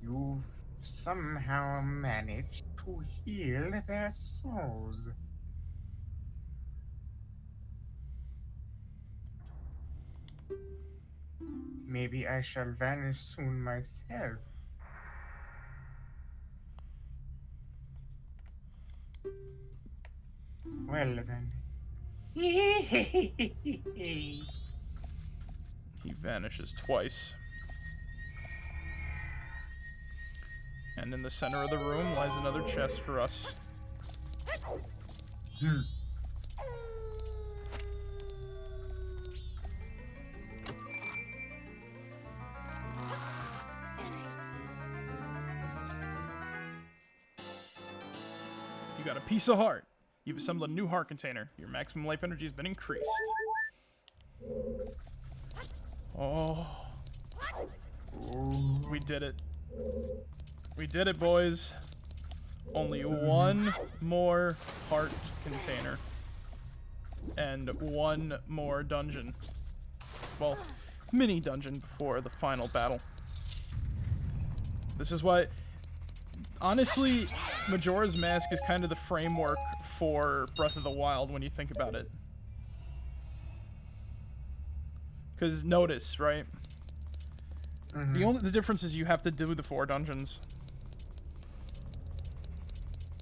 you've somehow managed to heal their souls. Maybe I shall vanish soon myself. Well then. He vanishes twice. And in the center of the room lies another chest for us. You got a piece of heart. You've assembled a new heart container. Your maximum life energy has been increased. Oh. We did it. We did it, boys. Only one more heart container. And one more dungeon. Well, mini dungeon before the final battle. This is why... Honestly, Majora's Mask is kind of the framework for Breath of the Wild when you think about it. Because notice, right? Mhm. The difference is you have to do the 4 dungeons.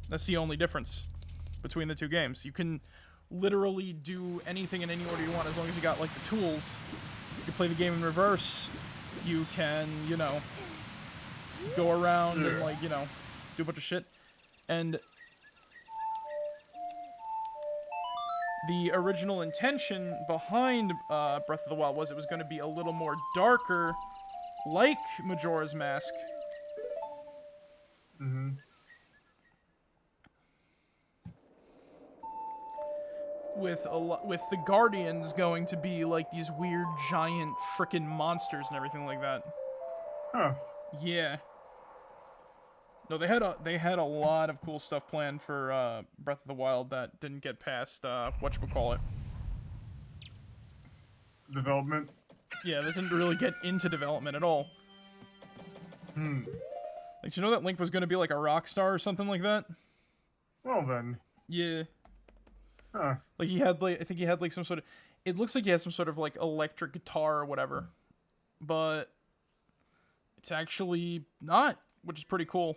That's the only difference between the 2 games. You can literally do anything in any order you want as long as you got like the tools. You can play the game in reverse. You can, you know, go around and like, you know, do a bunch of shit. And the original intention behind Breath of the Wild was it was going to be a little more darker, like Majora's Mask. With the Guardians going to be like these weird giant frickin' monsters and everything like that. Huh. Yeah. No, they had a lot of cool stuff planned for Breath of the Wild that didn't get past whatchamacallit. Development. Yeah, they didn't really get into development at all. Like, you know that Link was gonna be like a rock star or something like that? Well then. Yeah. Huh. Like he had like I think he had like some sort of it looks like he has some sort of like electric guitar or whatever. But it's actually not, which is pretty cool.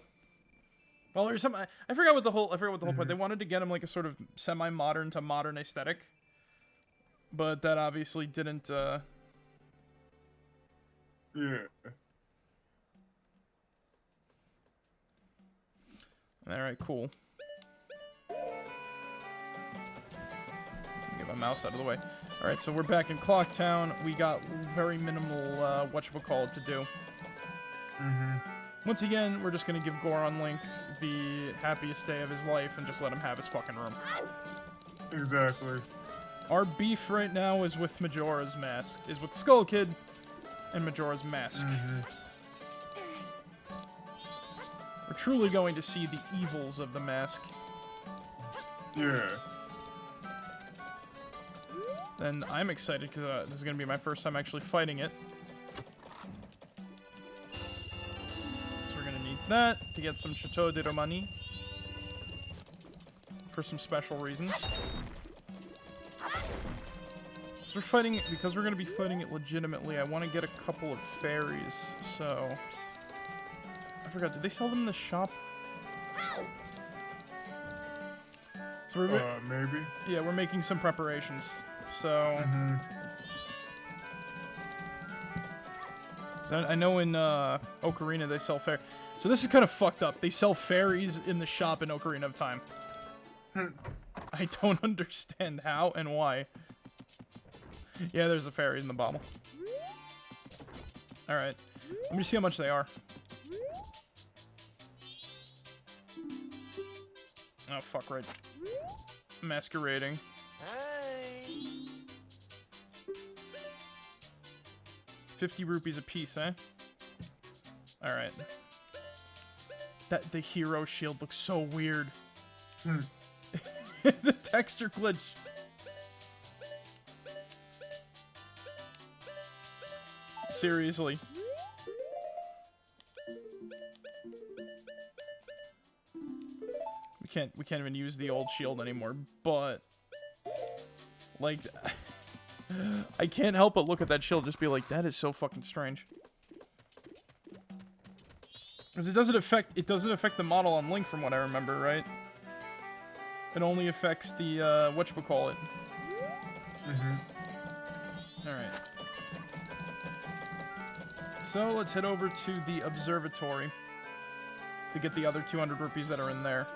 Well, there's some I forgot what the whole point. They wanted to get him like a sort of semi-modern to modern aesthetic. But that obviously didn't Yeah. Alright, cool. Get my mouse out of the way. Alright, so we're back in Clocktown. We got very minimal, whatchamacallit to do. Once again, we're just gonna give Goron Link the happiest day of his life and just let him have his fucking room. Exactly. Our beef right now is with Majora's Mask. Is with Skull Kid and Majora's Mask. We're truly going to see the evils of the mask. Yeah. And I'm excited because this is going to be my first time actually fighting it. So we're going to need that to get some Chateau de Romani. For some special reasons. So we're fighting, because we're going to be fighting it legitimately, I want to get a couple of fairies, so... I forgot, did they sell them in the shop? So we're maybe? yeah, we're making some preparations. So... So I know in Ocarina they sell fairies. So this is kind of fucked up. They sell fairies in the shop in Ocarina of Time. I don't understand how and why. Yeah, there's a fairy in the bottle. Alright. Let me see how much they are. Oh, fuck, right. Masquerading. Hi. 50 rupees a piece, eh? Alright. The hero shield looks so weird. The texture glitch. Seriously. We can't even use the old shield anymore, but like I can't help but look at that shield and just be like, that is so fucking strange. Because it doesn't affect the model on Link from what I remember, right? It only affects the whatchamacallit. Alright. So let's head over to the observatory to get the other 200 rupees that are in there.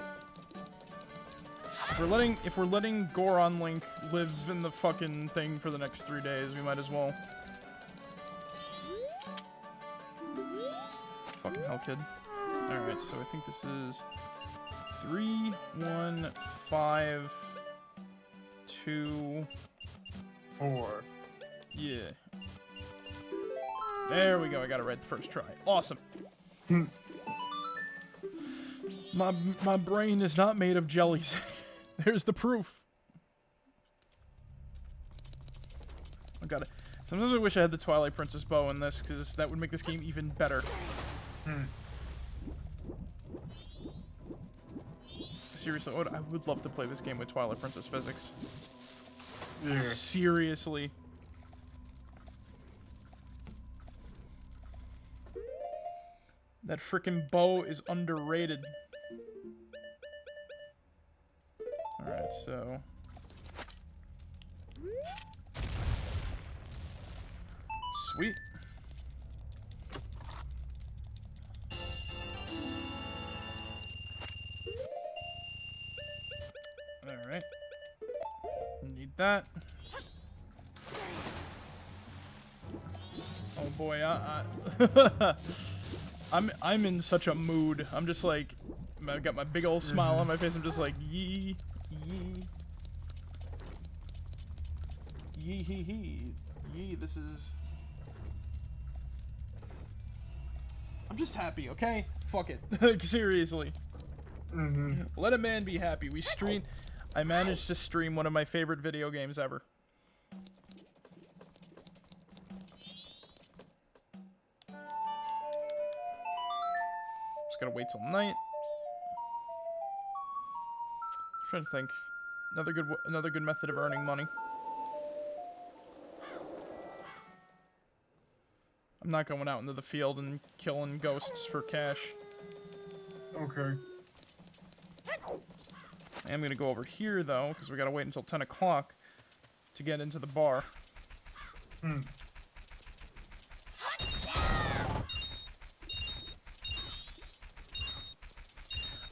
If we're letting Goron Link live in the fucking thing for the next 3 days, we might as well. Fucking hell, kid. Alright, so I think this is 3, 1, 5, 2, 4. Yeah. There we go, I got it right the first try. Awesome. My brain is not made of jellies. There's the proof. I got it. Sometimes I wish I had the Twilight Princess bow in this, because that would make this game even better. Seriously, I would love to play this game with Twilight Princess physics. Yeah. Seriously. That frickin' bow is underrated. Alright, so... Sweet. Alright. Need that. Oh boy, I'm in such a mood. I'm just like, I've got my big old smile on my face. I'm just like, yee, yee, yee, hee, hee, yee. This is. I'm just happy, okay? Fuck it. Like, seriously. Let a man be happy. We stream. I managed to stream one of my favorite video games ever. Just gotta wait till night. Trying to think. Another good method of earning money. I'm not going out into the field and killing ghosts for cash. Okay. I am gonna go over here though, because we gotta wait until 10 o'clock to get into the bar.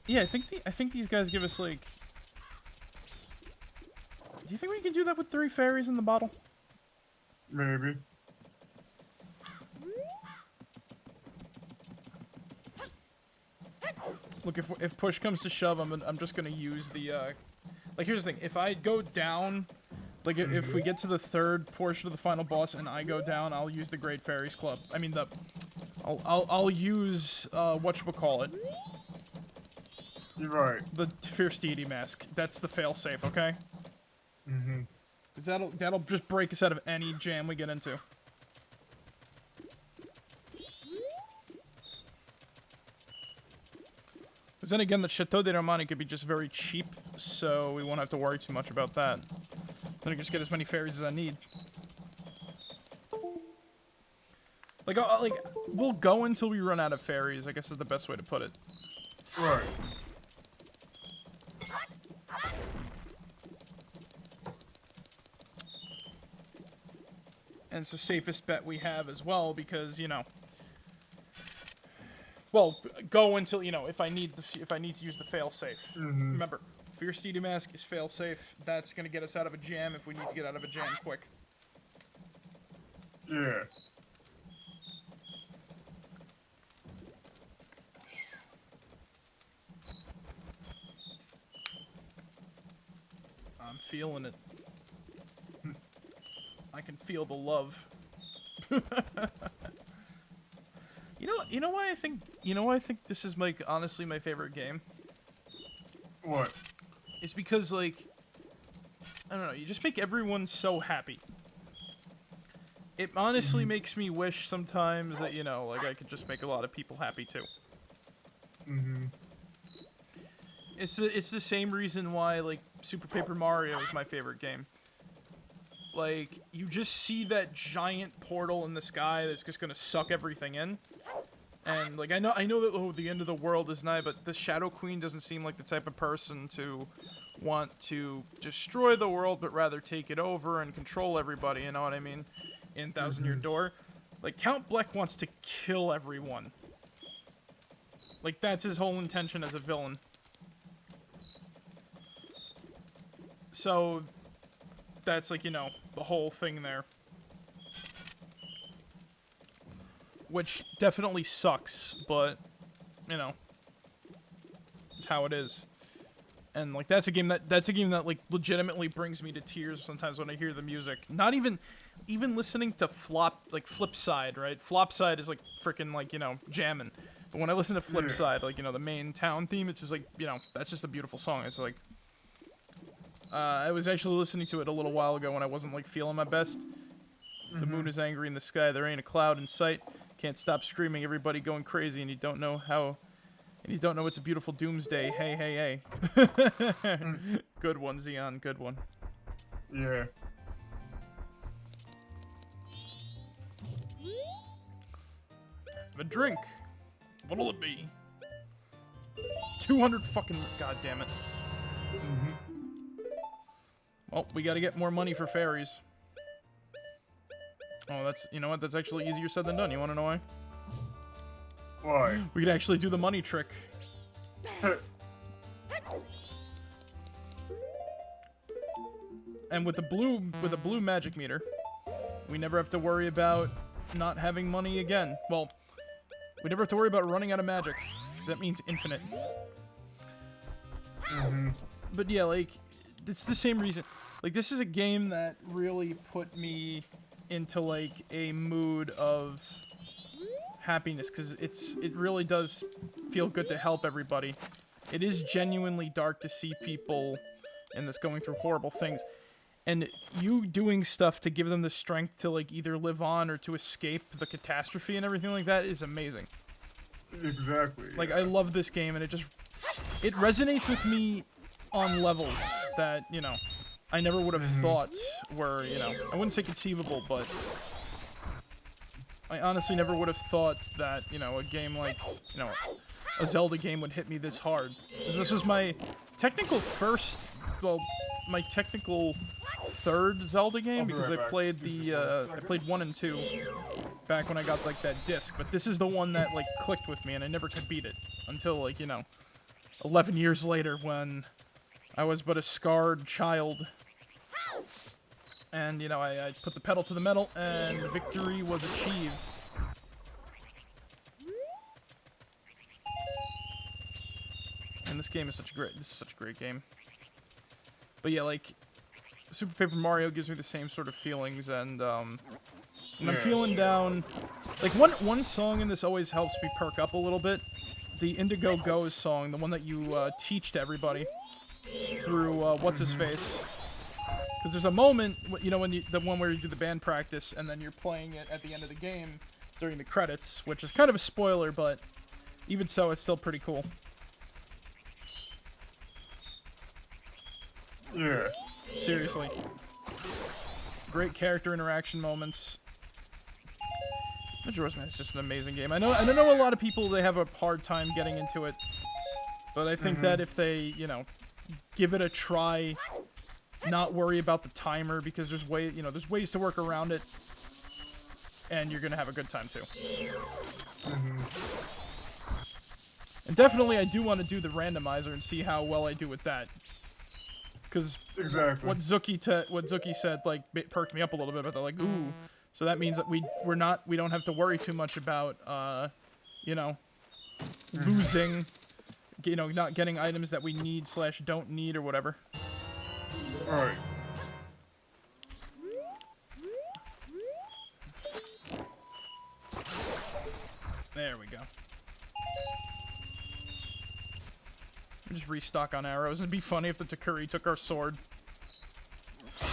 Yeah, I think these guys give us like. Do you think we can do that with 3 fairies in the bottle? Maybe. Look, if push comes to shove, I'm just gonna use the like here's the thing. If I go down, like if we get to the 3rd portion of the final boss and I go down, I'll use the Great Fairies Club. I mean I'll use whatchamacallit. You're right. The Fierce Deity Mask. That's the failsafe, okay? Cause that'll just break us out of any jam we get into. Because then again, the Chateau de Romani could be just very cheap, so we won't have to worry too much about that. Then I can just get as many fairies as I need. Like, we'll go until we run out of fairies, I guess is the best way to put it. Right. And it's the safest bet we have as well, because, you know... Well, go until, you know, if I need to use the failsafe. Remember, Fierce Deity Mask is failsafe. That's gonna get us out of a jam if we need to get out of a jam quick. Yeah. I'm feeling it. I can feel the love. You know why I think this is like honestly my favorite game? What? It's because like I don't know, you just make everyone so happy. It honestly makes me wish sometimes that, you know, like I could just make a lot of people happy too. It's the same reason why like Super Paper Mario is my favorite game. Like, you just see that giant portal in the sky that's just gonna suck everything in. And, like, I know that, oh, the end of the world is nigh, but the Shadow Queen doesn't seem like the type of person to want to destroy the world, but rather take it over and control everybody, you know what I mean? In Thousand Year Door. Like, Count Bleck wants to kill everyone. Like, that's his whole intention as a villain. So... that's, like, you know, the whole thing there. Which definitely sucks, but, you know, it's how it is. And, like, that's a game that, like, legitimately brings me to tears sometimes when I hear the music. Not even listening to Flipside, right? Flopside is, like, freaking, like, you know, jamming. But when I listen to Flipside, like, you know, the main town theme, it's just, like, you know, that's just a beautiful song. It's, like... I was actually listening to it a little while ago when I wasn't, like, feeling my best. The moon is angry in the sky, there ain't a cloud in sight. Can't stop screaming, everybody going crazy, and you don't know how... and you don't know it's a beautiful doomsday. Hey, hey, hey. Good one, Xeon, good one. Yeah. Have a drink. What'll it be? 200 fucking... God damn it. Well, we gotta get more money for fairies. Oh, that's... You know what? That's actually easier said than done. You wanna know why? Why? We could actually do the money trick. And with the blue magic meter, we never have to worry about not having money again. Well, we never have to worry about running out of magic, because that means infinite. But yeah, like, it's the same reason. Like, this is a game that really put me into, like, a mood of happiness, because it really does feel good to help everybody. It is genuinely dark to see people in this going through horrible things. And you doing stuff to give them the strength to, like, either live on or to escape the catastrophe and everything like that is amazing. Exactly. Like, yeah. I love this game, and it resonates with me on levels that, you know, I never would have thought were, you know, I wouldn't say conceivable, but I honestly never would have thought that, you know, a game like, you know, a Zelda game would hit me this hard. This was my technical first, well, my technical third Zelda game, because I played I played 1 and 2 back when I got, like, that disc, but this is the one that, like, clicked with me, and I never could beat it until, like, you know, 11 years later when I was but a scarred child. And, you know, I put the pedal to the metal, and victory was achieved. And this game is such a great game. But yeah, like, Super Paper Mario gives me the same sort of feelings, and, when I'm feeling down, like, one song in this always helps me perk up a little bit. The Indigo Goes song, the one that you, teach to everybody through, What's-His-Face. Because there's a moment, you know, when the one where you do the band practice, and then you're playing it at the end of the game during the credits, which is kind of a spoiler, but even so, it's still pretty cool. Yeah. Seriously. Great character interaction moments. Majora's Mask is just an amazing game. I know a lot of people, they have a hard time getting into it, but I think that if they, you know, give it a try, not worry about the timer, because there's ways to work around it, and you're gonna have a good time too. And definitely, I do want to do the randomizer and see how well I do with that. Because what Zuki said, like, perked me up a little bit, but they're like, ooh, so that means that we don't have to worry too much about, you know, losing, you know, not getting items that we need / don't need or whatever. Alright. There we go. Just restock on arrows. It'd be funny if the Takuri took our sword.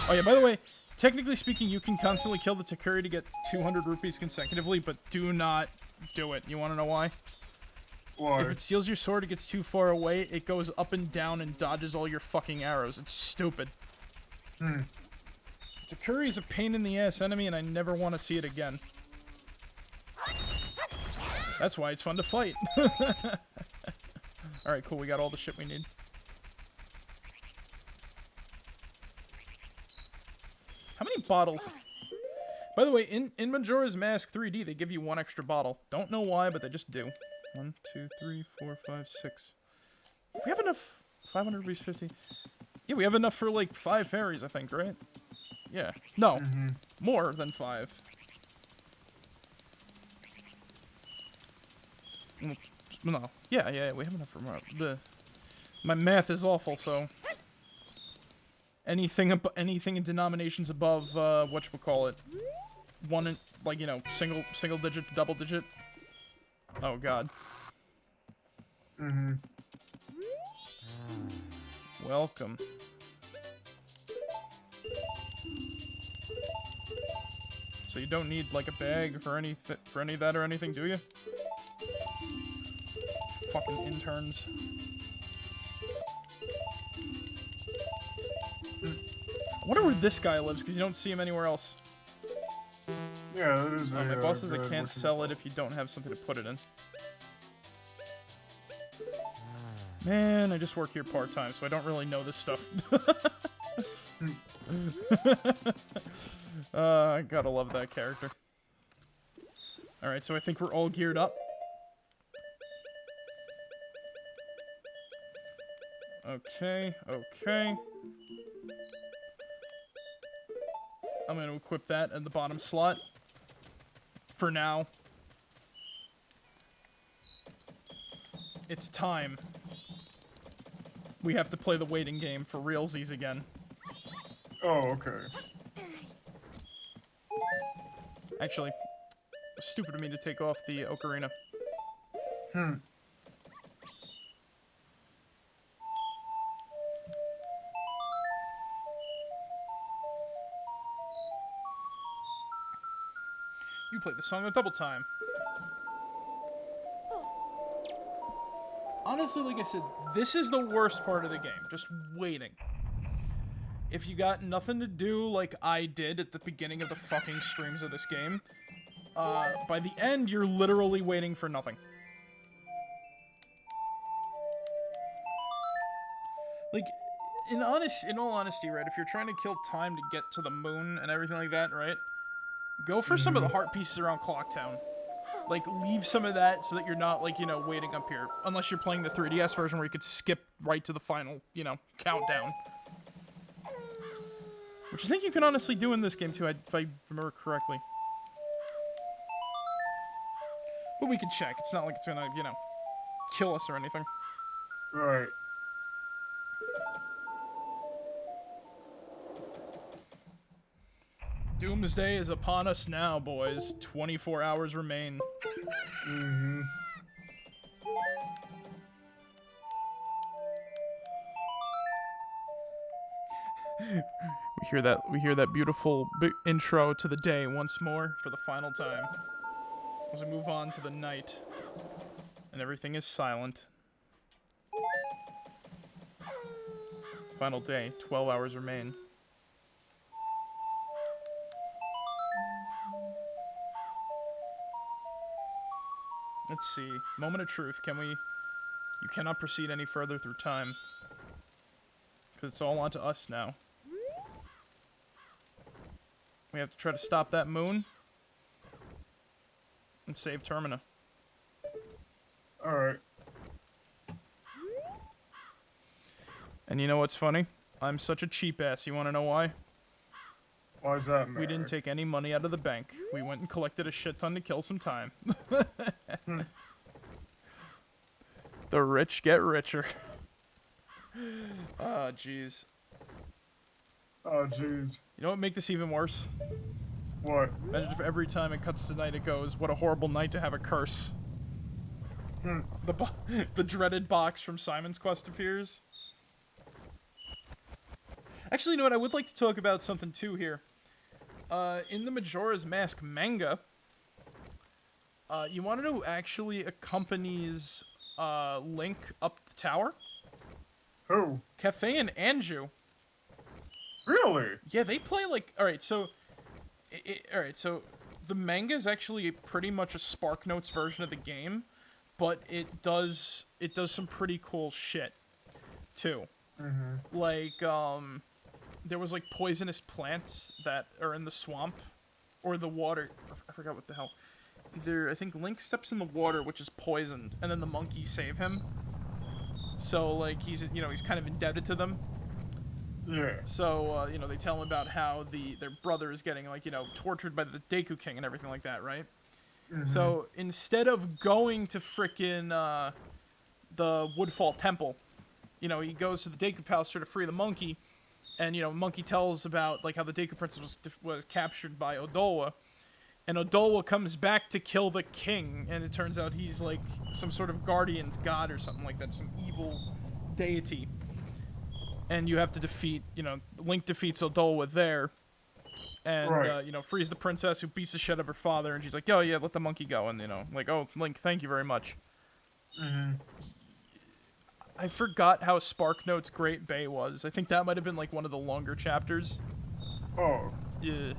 Oh yeah, by the way, technically speaking, you can constantly kill the Takuri to get 200 rupees consecutively, but do not do it. You want to know why? Why? If it steals your sword, it gets too far away, it goes up and down and dodges all your fucking arrows. It's stupid. Takuri is a pain in the ass enemy, and I never want to see it again. That's why it's fun to fight. Alright, cool, we got all the shit we need. How many bottles? By the way, in Majora's Mask 3D, they give you 1 extra bottle. Don't know why, but they just do. 1, 2, 3, 4, 5, 6. We have enough. 500 rupees, 50. Yeah, we have enough for, like, 5 fairies, I think, right? Yeah. No. More than 5. No. Yeah, we have enough for more. My math is awful, so anything in denominations above whatchamacallit, 1 in, like, you know, single digit to double digit. Oh god. Welcome. So you don't need, like, a bag for any of that or anything, do you? Fucking interns. I wonder where this guy lives, because you don't see him anywhere else. Yeah, that is My boss says I can't sell it if you don't have something to put it in. Man, I just work here part-time, so I don't really know this stuff. I gotta love that character. Alright, so I think we're all geared up. Okay, okay. I'm gonna equip that in the bottom slot. For now. It's time. We have to play the waiting game for realsies again. Oh, okay. Actually, stupid of me to take off the ocarina. You played the song a double time. Honestly, like I said, this is the worst part of the game. Just waiting. If you got nothing to do like I did at the beginning of the fucking streams of this game, by the end, you're literally waiting for nothing. Like, in all honesty, right, if you're trying to kill time to get to the moon and everything like that, right, go for some of the heart pieces around Clocktown. Like, leave some of that so that you're not, like, you know, waiting up here. Unless you're playing the 3DS version where you could skip right to the final, you know, countdown. Which I think you can honestly do in this game, too, if I remember correctly. But we can check. It's not like it's gonna, you know, kill us or anything. Right. Doomsday is upon us now, boys. 24 hours remain. Mm-hmm. We hear that beautiful intro to the day once more for the final time. As we move on to the night. And everything is silent. Final day, 12 hours remain. Let's see. Moment of truth. Can we... You cannot proceed any further through time. Because it's all onto us now. We have to try to stop that moon. And save Termina. Alright. And you know what's funny? I'm such a cheap ass. You want to know why? Why is that, man? We didn't take any money out of the bank. We went and collected a shit ton to kill some time. The rich get richer. Oh, jeez. Oh, jeez. You know what would make this even worse? What? Imagine if every time it cuts to night it goes, what a horrible night to have a curse. The dreaded box from Simon's Quest appears. Actually, you know what? I would like to talk about something too here. In the Majora's Mask manga, you want to know who actually accompanies Link up the tower? Who? Cathay and Anju. Really? Yeah, they play like... Alright, so... Alright, so... The manga is actually pretty much a SparkNotes version of the game, but it does some pretty cool shit, too. Mm-hmm. Like, there was, like, poisonous plants that are in the swamp, or the water. I forgot what the hell. I think Link steps in the water, which is poisoned, and then the monkeys save him. So, like, he's kind of indebted to them. Yeah. So, they tell him about how their brother is getting, like, tortured by the Deku King and everything like that, right? Mm-hmm. So, instead of going to frickin', the Woodfall Temple, he goes to the Deku Palace to free the monkey, and, Monkey tells about, like, how the Deku Princess was captured by Odowa, and Odowa comes back to kill the king, and it turns out he's, like, some sort of guardian god or something like that, some evil deity. And you have to defeat, Link defeats Odowa there, and, right. Frees the princess who beats the shit out of her father, and she's like, oh, yeah, let the monkey go, and, like, oh, Link, thank you very much. Mm-hmm. I forgot how SparkNotes Great Bay was. I think that might have been, like, one of the longer chapters. Oh. Yeah.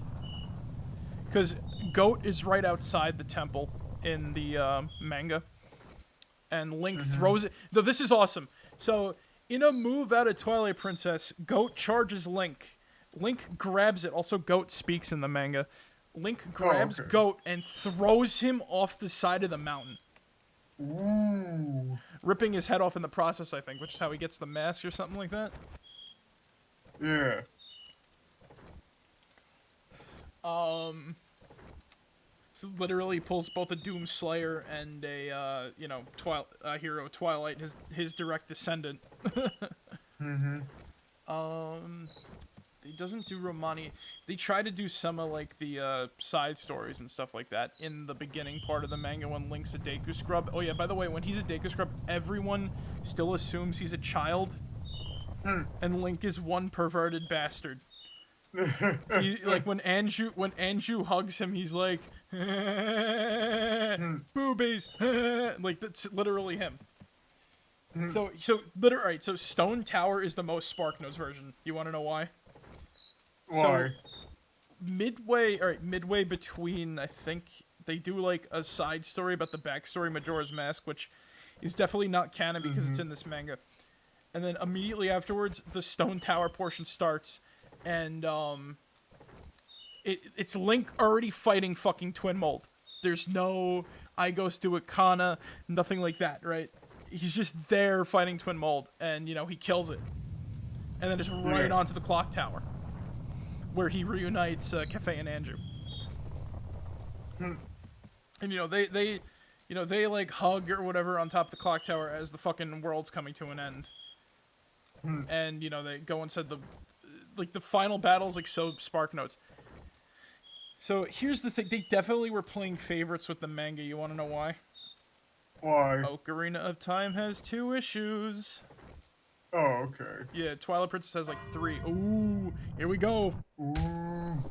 Because Goat is right outside the temple in the, manga. And Link throws it... Though this is awesome. So, in a move out of Twilight Princess, Goat charges Link. Link grabs it. Also, Goat speaks in the manga. Link grabs okay. Goat and throws him off the side of the mountain, Ooh. ripping his head off in the process, I think, which is how he gets the mask or something like that. Yeah. So literally pulls both a Doom Slayer and a, hero Twilight, his direct descendant. He doesn't do Romani. They try to do some of, like, the, side stories and stuff like that in the beginning part of the manga when Link's a Deku Scrub. Oh, yeah, by the way, when he's a Deku Scrub, everyone still assumes he's a child. And Link is one perverted bastard. Like, when Anju hugs him, he's like, boobies. Like, that's literally him. So Stone Tower is the most SparkNotes version. You want to know why? Why? So, midway between, I think, they do, like, a side story about the backstory of Majora's Mask, which is definitely not canon because it's in this manga. And then immediately afterwards, the Stone Tower portion starts, and, it's Link already fighting fucking Twin Mold. There's no I goes to Akana, nothing like that, right? He's just there fighting Twin Mold, and, he kills it. And then it's right onto the Clock Tower, where he reunites Cafe and Andrew. And, they like, hug or whatever on top of the Clock Tower as the fucking world's coming to an end. And, they go inside the final battle is, like, so SparkNotes. So, here's the thing. They definitely were playing favorites with the manga. You want to know why? Why? Ocarina of Time has 2 issues. Oh, okay. Yeah, Twilight Princess has, like, 3. Ooh, here we go. Ooh.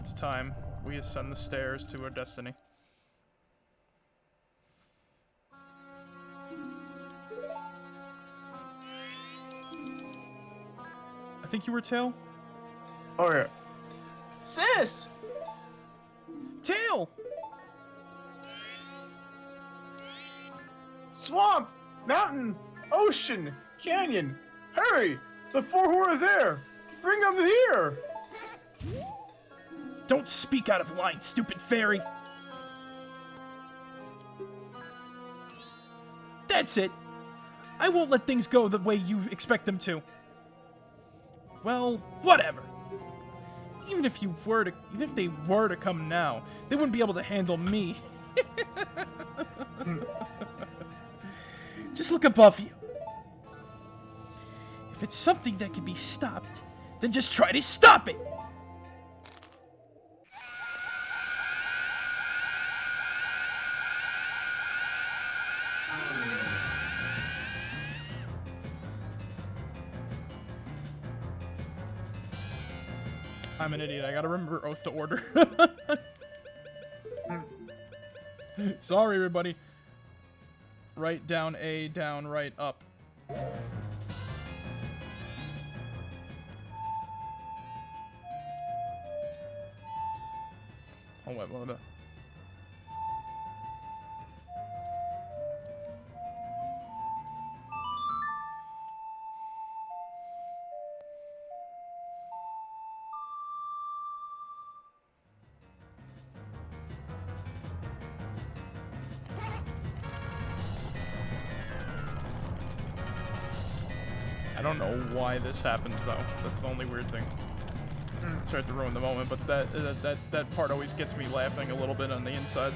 It's time. We ascend the stairs to our destiny. I think you were Tail? Oh, yeah. Sis! Tail! Swamp! Mountain! Ocean! Canyon! Hurry! The 4 who are there! Bring them here! Don't speak out of line, stupid fairy! That's it! I won't let things go the way you expect them to. Well, whatever. Even if they were to come now, they wouldn't be able to handle me. Just look above you. If it's something that can be stopped, then just try to stop it! I'm an idiot. I gotta remember Oath to Order. Sorry, everybody. Right, down, A, down, right, up. Oh, wait, what? I don't know why this happens, though. That's the only weird thing. Sorry to ruin the moment, but that part always gets me laughing a little bit on the inside.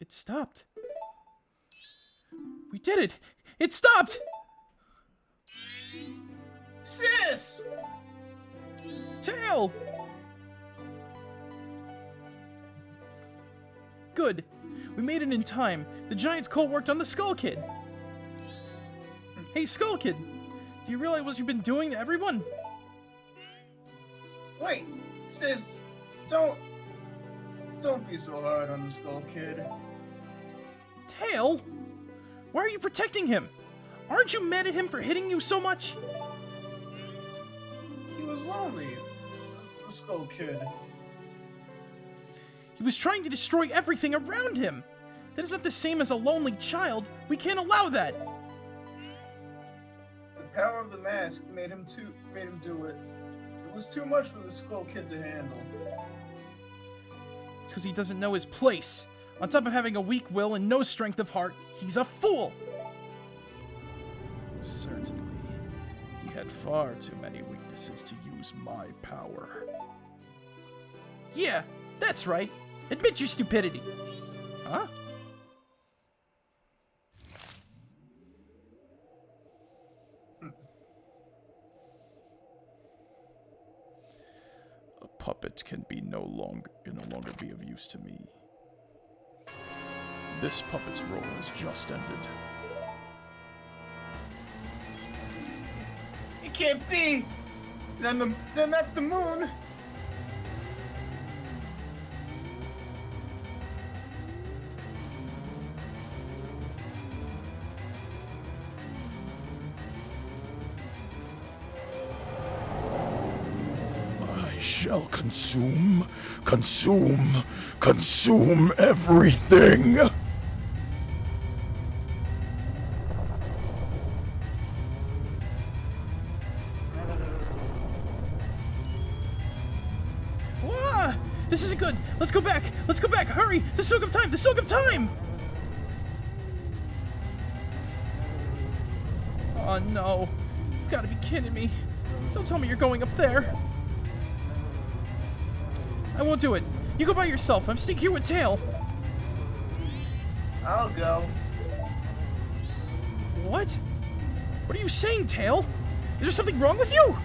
It stopped. We did it! It stopped! Sis! Tail! Good. We made it in time. The Giant's call worked on the Skull Kid. Hey, Skull Kid! Do you realize what you've been doing to everyone? Wait, sis, don't be so hard on the Skull Kid. Tail? Why are you protecting him? Aren't you mad at him for hitting you so much? He was lonely, the Skull Kid. He was trying to destroy everything around him. That is not the same as a lonely child. We can't allow that. The power of the mask made him do it. It was too much for the Skull Kid to handle. It's because he doesn't know his place. On top of having a weak will and no strength of heart, he's a fool. Certainly. He had far too many weaknesses to use my power. Yeah, that's right. Admit your stupidity. Huh? A puppet can no longer be of use to me. This puppet's role has just ended. It can't be! Then that's the moon! I shall consume everything! Wah! This isn't good! Let's go back! Let's go back! Hurry! The Silk of Time! The Silk of Time! Oh no. You've got to be kidding me. Don't tell me you're going up there. I won't do it. You go by yourself. I'm staying here with Tail. I'll go. What? What are you saying, Tail? Is there something wrong with you?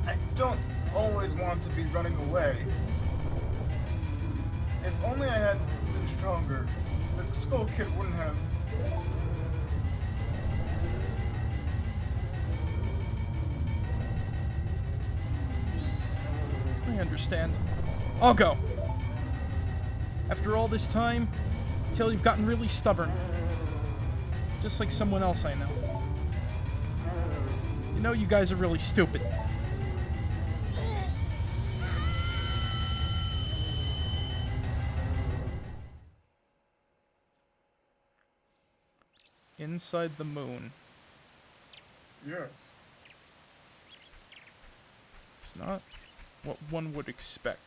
I don't always want to be running away. If only I had been stronger, the Skull Kid wouldn't have. I understand. I'll go. After all this time, Tail, you've gotten really stubborn. Just like someone else I know. You know, you guys are really stupid. Inside the moon. Yes. It's not what one would expect.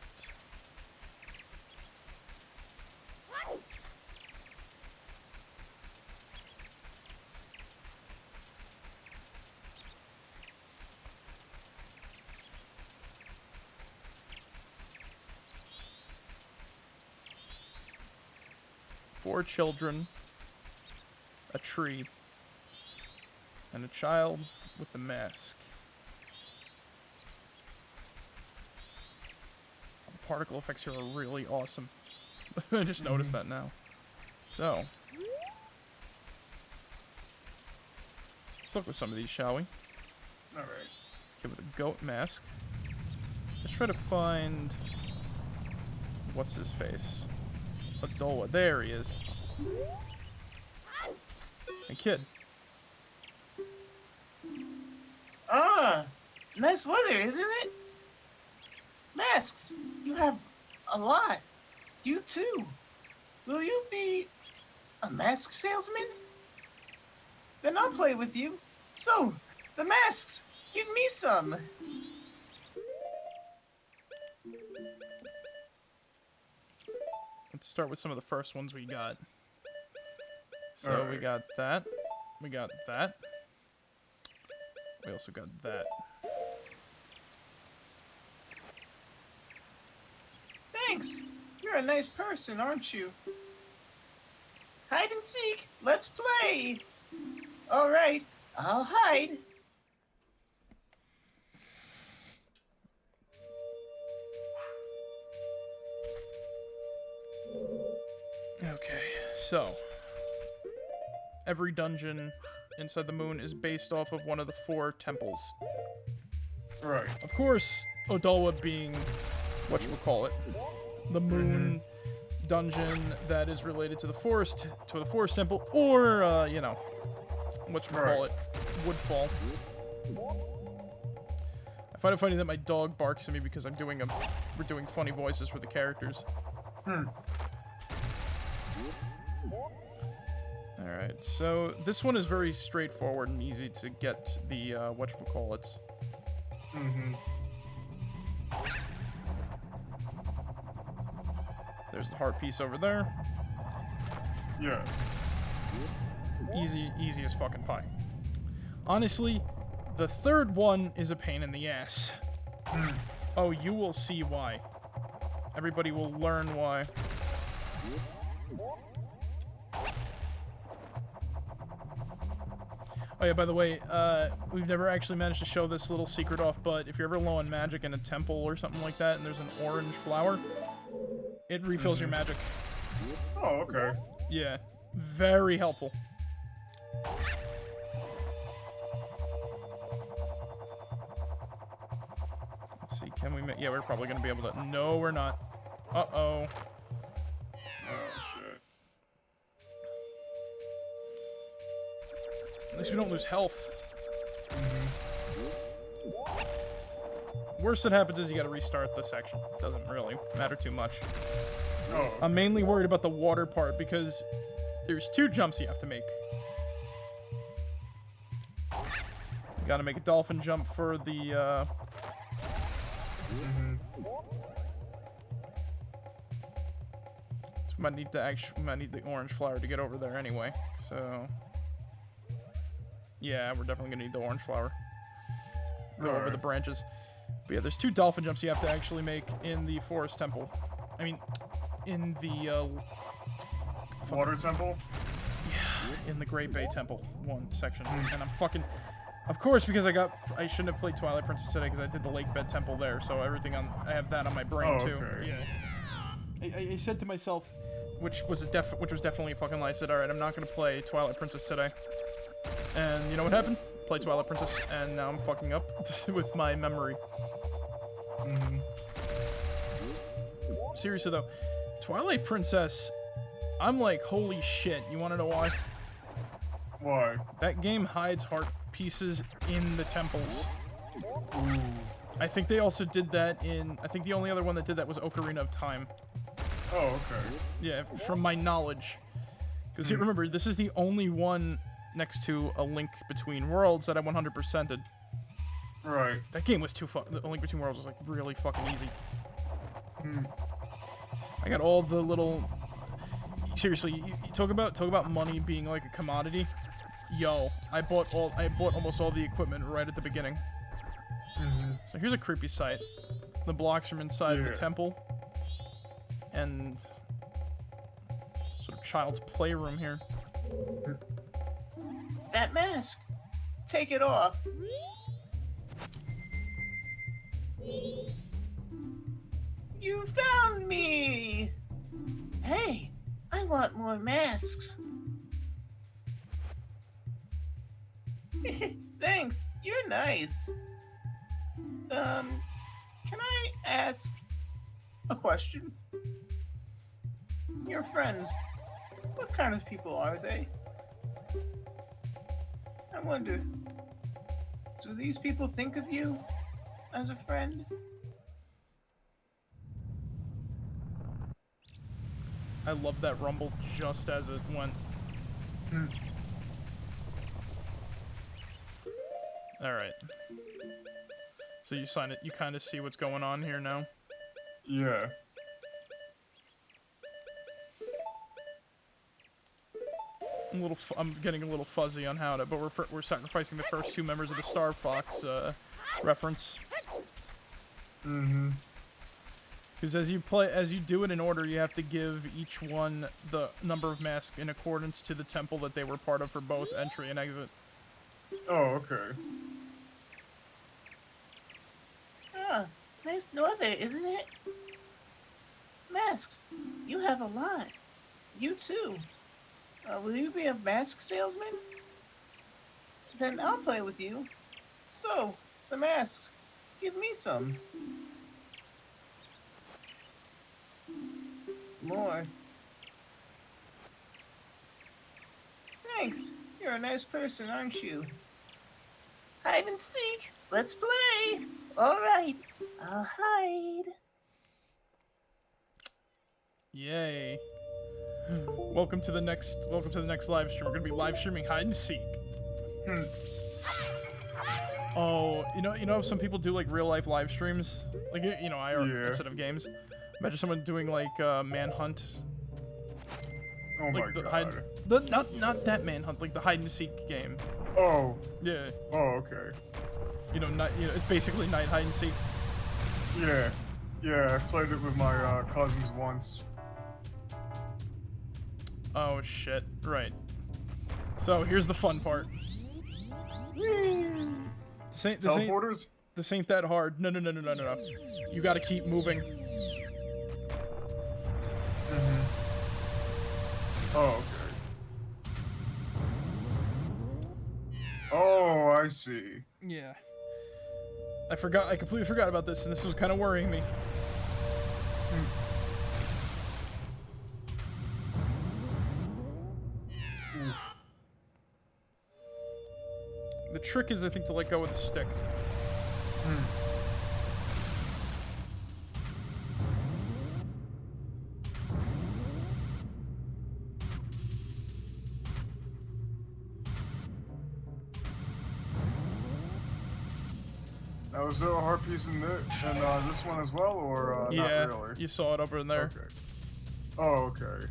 Four children, a tree, and a child with a mask. The particle effects here are really awesome. I just noticed that now. So, let's look with some of these, shall we? Alright. Okay, with a goat mask. Let's try to find... what's his face? Adola. There he is. Hey, kid. Ah, nice weather, isn't it? Masks, you have a lot. You too. Will you be a mask salesman? Then I'll play with you. So, the masks, give me some. Let's start with some of the first ones we got. So we got that. We got that. We also got that. Thanks. You're a nice person, aren't you? Hide and seek. Let's play. All right, I'll hide. Okay, so every dungeon inside the moon is based off of one of the 4 temples. Right. Of course, Odalwa being whatchamacallit, the moon dungeon that is related to the forest temple, or you know, whatchamacallit, Woodfall. I find it funny that my dog barks at me because we're doing funny voices for the characters. Alright, so this one is very straightforward and easy to get the whatchamacallits. There's the heart piece over there. Yes. Easy as fucking pie. Honestly, the third one is a pain in the ass. Oh, you will see why. Everybody will learn why. Oh yeah, by the way, we've never actually managed to show this little secret off, but if you're ever low on magic in a temple or something like that, and there's an orange flower, it refills your magic. Oh, okay. Yeah, very helpful. Let's see, can we make... Yeah, we're probably going to be able to... No, we're not. Uh-oh. Oh, shit. At least we don't lose health. Worst that happens is you gotta restart the section. Doesn't really matter too much. Oh. I'm mainly worried about the water part because there's 2 jumps you have to make. You gotta make a dolphin jump for the, So we might need the orange flower to get over there anyway, so... Yeah, we're definitely gonna need the orange flower. Go over the branches. But yeah, there's 2 dolphin jumps you have to actually make in the forest temple. I mean, in the, Water temple? Yeah, in the Great Bay Temple section. And I'm fucking... Of course, because I shouldn't have played Twilight Princess today because I did the Lake Bed Temple there, so I have that on my brain too. Okay. Yeah. I said to myself, which was definitely a fucking lie, I said, alright, I'm not gonna play Twilight Princess today. And you know what happened? Played Twilight Princess, and now I'm fucking up with my memory. Seriously though, Twilight Princess, I'm like, holy shit, you wanna know why? Why? That game hides heart pieces in the temples. Ooh. I think they also did that in... I think the only other one that did that was Ocarina of Time. Oh, okay. Yeah, from my knowledge. Because remember, this is the only one next to A Link Between Worlds that I 100%ed. Right. That game was too fun. The Link Between Worlds was like really fucking easy. I got all the little... Seriously, you talk about money being like a commodity. Yo, I bought almost all the equipment right at the beginning. So here's a creepy sight. The blocks from inside the temple. And sort of child's playroom here. That mask. Take it off. You found me! Hey, I want more masks. Thanks, you're nice. Can I ask a question? Your friends, what kind of people are they? I wonder, do these people think of you as a friend? I love that rumble just as it went. Alright. So you sign it, you kind of see what's going on here now? Yeah. I'm getting a little fuzzy on how to, but we're sacrificing the first 2 members of the Star Fox reference. Because as you do it in order, you have to give each one the number of masks in accordance to the temple that they were part of for both entry and exit. Oh, okay. Ah, nice norther, isn't it? Masks. You have a lot. You too. Will you be a mask salesman? Then I'll play with you. So, the masks. Give me some. More. Thanks. You're a nice person, aren't you? Hide and seek. Let's play. All right. I'll hide. Yay. Welcome to the next live stream. We're gonna be live streaming hide and seek. Oh, you know some people do like real life live streams, like IR instead of games. Imagine someone doing like manhunt. Oh like my god. Not that manhunt, like the hide and seek game. Oh. Yeah. Oh, okay. It's basically night hide and seek. Yeah. Yeah, I played it with my cousins once. Oh shit! Right. So here's the fun part. Teleporters? This ain't that hard. No. You gotta keep moving. Oh, okay. Oh, I see. Yeah. I completely forgot about this, and this was kind of worrying me. The trick is, I think, to let go with the stick. Now, is there a hard piece in this one as well, or yeah, not really? You saw it over in there. Okay. Oh, okay.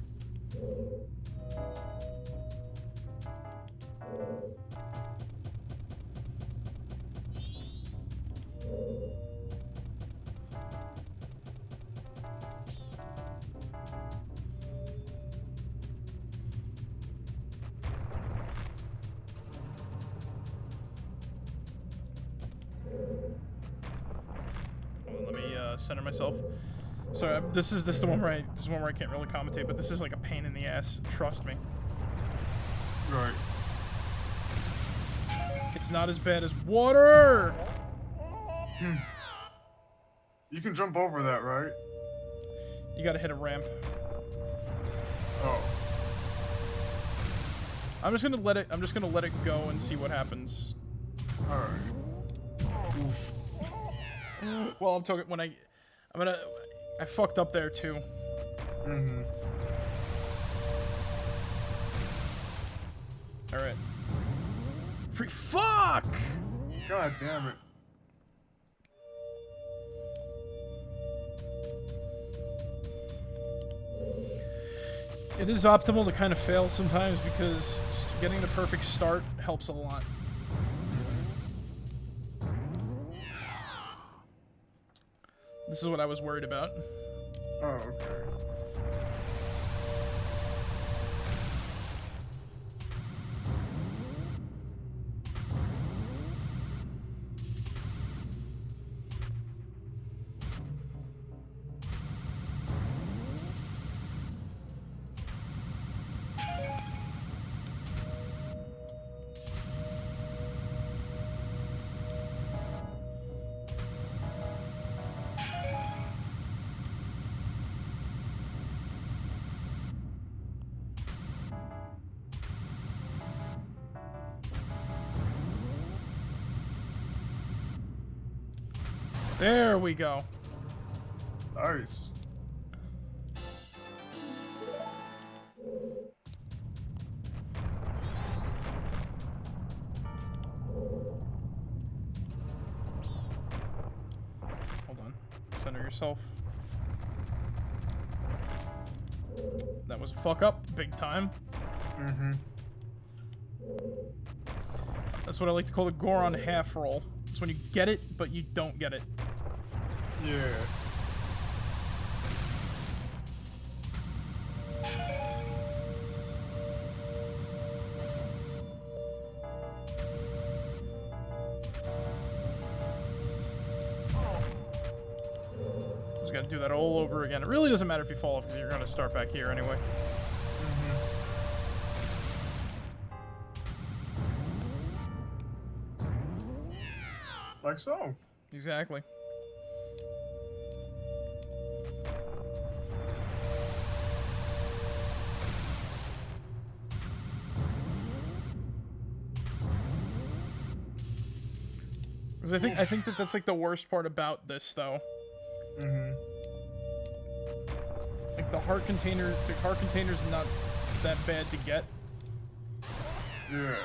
Let me center myself. So this is the one where I can't really commentate, but this is like a pain in the ass. Trust me. Right. It's not as bad as water. You can jump over that, right? You gotta hit a ramp. Oh. I'm just gonna let it go and see what happens. All right. Well, I'm talking I fucked up there too. All right. Free fuck! God damn it. It is optimal to kind of fail sometimes because getting the perfect start helps a lot. This is what I was worried about. Oh, okay. There we go. Nice. Hold on. Center yourself. That was a fuck up, big time. That's what I like to call the Goron half roll. It's when you get it, but you don't get it. Yeah. gotta do that all over again. It really doesn't matter if you fall off because you're gonna start back here anyway. Like so. Exactly. Because I think that's like the worst part about this though. Like the heart container's not that bad to get. Yeah.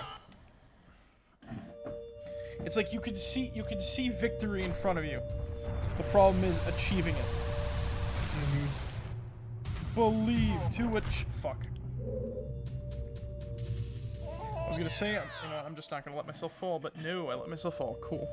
It's like you could see victory in front of you. The problem is achieving it. Believe to fuck. I was gonna say, you know, I'm just not gonna let myself fall, but no, I let myself fall. Cool.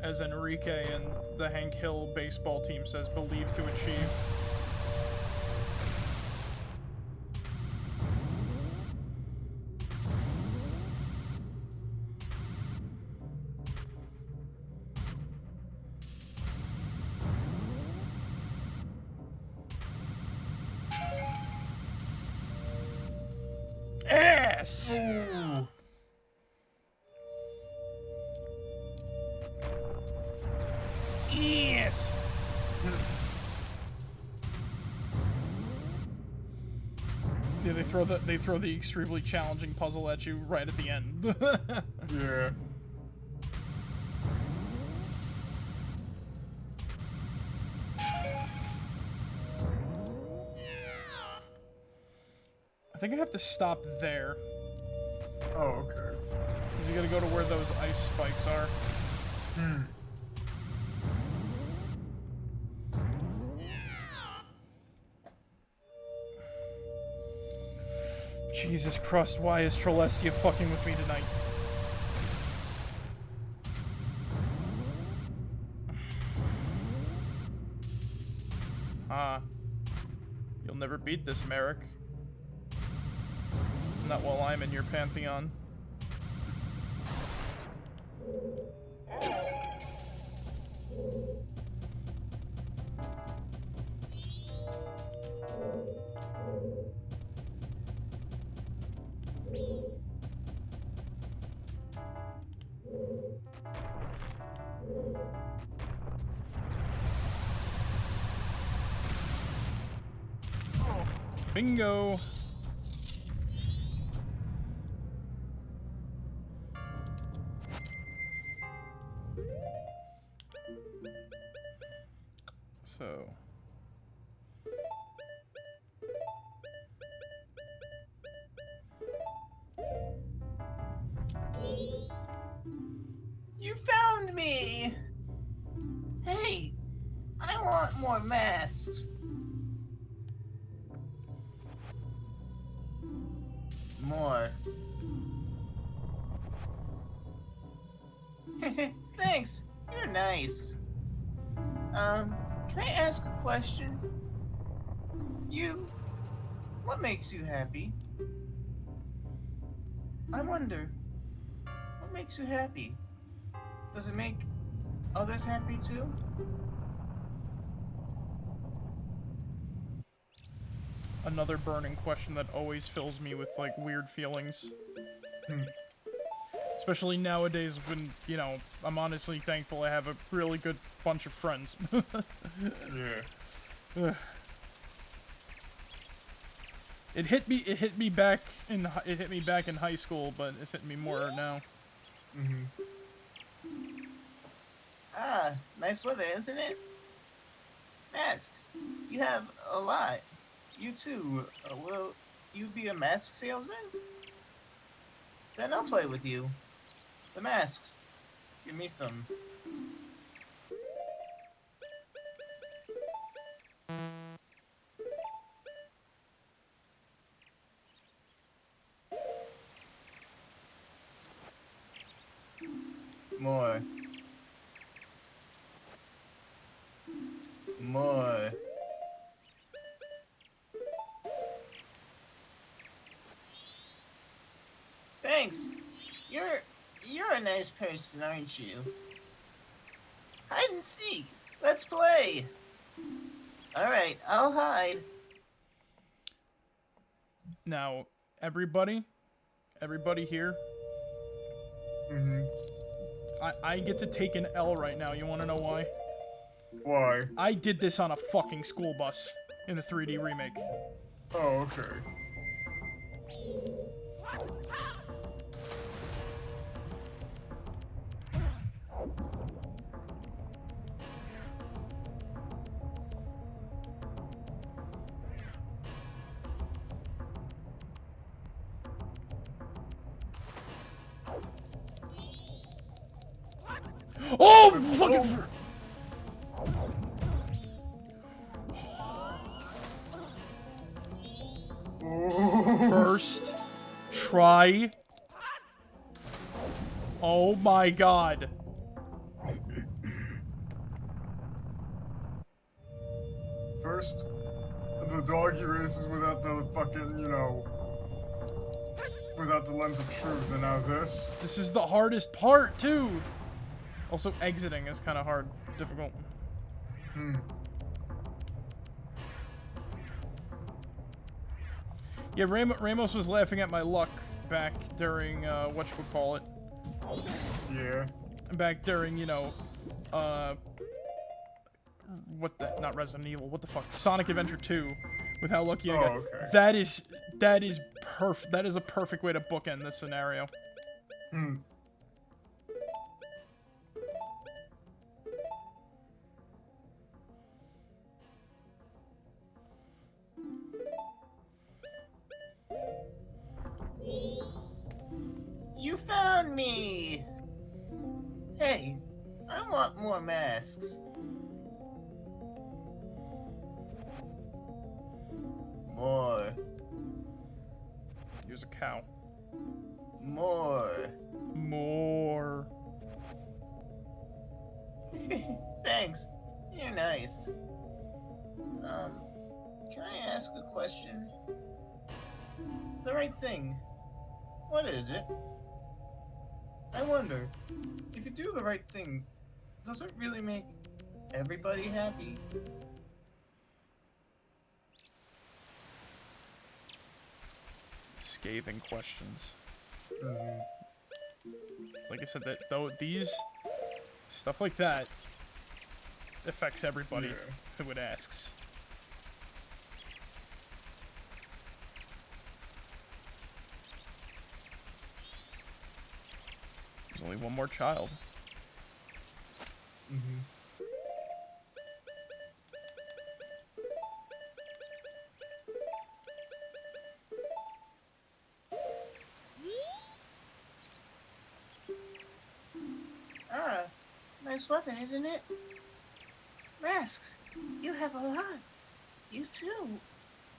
As Enrique and the Hank Hill baseball team says, believe to achieve. Ass! Ooh. Yes! Yeah, they throw the extremely challenging puzzle at you right at the end. Yeah. I think I have to stop there. Oh, okay. Because you gotta go to where those ice spikes are. Jesus Christ, why is Trolestia fucking with me tonight? You'll never beat this, Marek. Not while I'm in your pantheon. Bingo! So... You found me! Hey, I want more masks. More. Thanks, you're nice. Can I ask a question? What makes you happy? I wonder, what makes you happy? Does it make others happy too? Another burning question that always fills me with, like, weird feelings. Especially nowadays when, you know, I'm honestly thankful I have a really good bunch of friends. Yeah. It hit me back in high school, but it's hitting me more now. Ah, nice weather, isn't it? Masks. You have a lot. You too. Will you be a mask salesman? Then I'll play with you. The masks. Give me some. More. More. Thanks. You're a nice person, aren't you? Hide and seek. Let's play. All right, I'll hide. Now, everybody here, Mm-hmm. I get to take an L right now. You want to know why? Why? I did this on a fucking school bus in the 3D remake. Oh, okay. Oh, fucking! First try. Oh my god. First, the doggy races without the fucking, you know, without the lens of truth, and now this. This is the hardest part, too. Also, exiting is kind of hard, difficult. Hmm. Yeah, Ramos was laughing at my luck back during, whatchamacallit. Yeah. Back during, you know, not Resident Evil, what the fuck, Sonic Adventure 2, with how lucky I got. Okay. That is perfect. That is a perfect way to bookend this scenario. Hmm. You found me! Hey, I want more masks. More. Here's a cow. More. More. Thanks. You're nice. Can I ask a question? The right thing. What is it? I wonder, if you do the right thing, does it really make everybody happy? Scathing questions. Mhm. Like I said, that though these stuff like that affects everybody who it asks. There's only one more child. Mhm. Ah, nice weather, isn't it? Masks, you have a lot. You too.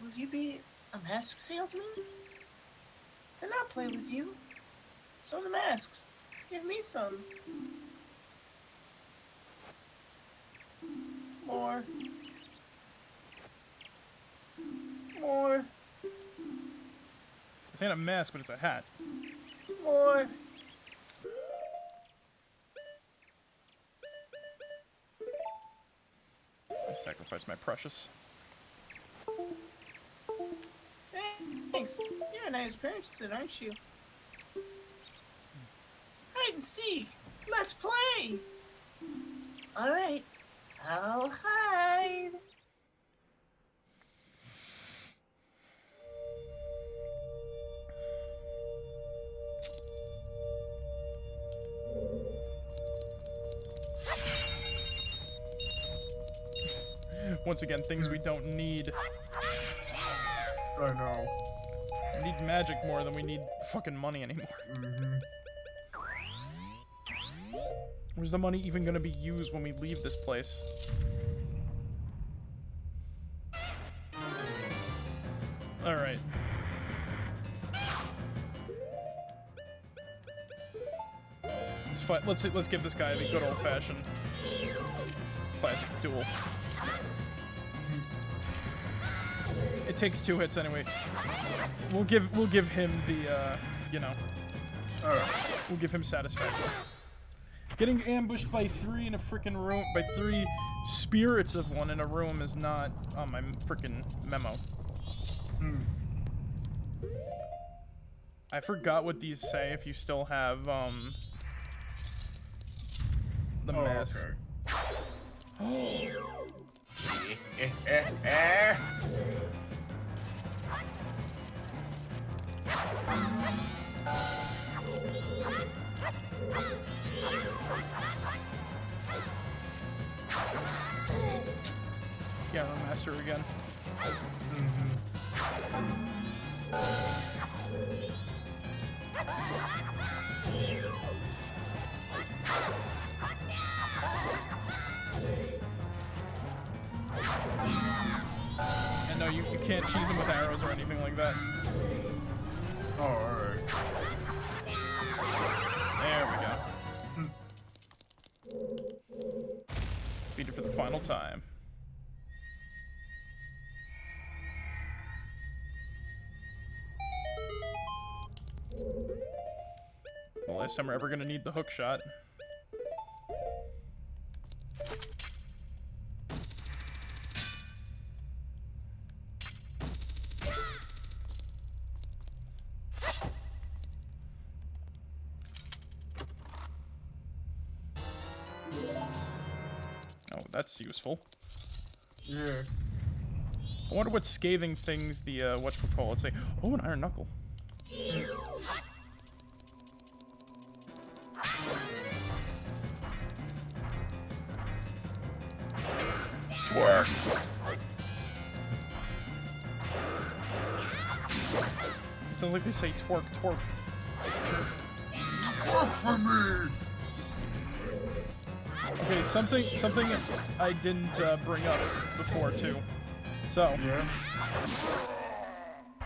Will you be a mask salesman? Then I'll play with you. So the masks. Give me some. More. More. This ain't a mask, but it's a hat. More. I sacrificed my precious. Thanks. You're a nice person, aren't you? Hide and seek. Let's play. All right. I'll hide. Once again, things we don't need. I know. We need magic more than we need fucking money anymore. Mhm. Where's the money even gonna be used when we leave this place? Alright. Let's give this guy the good old-fashioned classic duel. It takes 2 hits anyway. We'll give him the you know, Alright. We'll give him satisfaction. Getting ambushed by 3 in a freaking room, by 3 spirits of one in a room is not on my freaking memo. I forgot what these say if you still have, the masks. Okay. Camera Master again. And no, you can't cheese them with arrows or anything like that. Oh, alright. There we go. Beat it for the final time. The last time we're ever gonna need the hook shot. Oh, that's useful. Yeah. I wonder what scathing things the whatchamacallit say. Oh, an iron knuckle. Twerk. It sounds like they say twerk, twerk. Work for me! Okay, something I didn't bring up before too. So Yeah.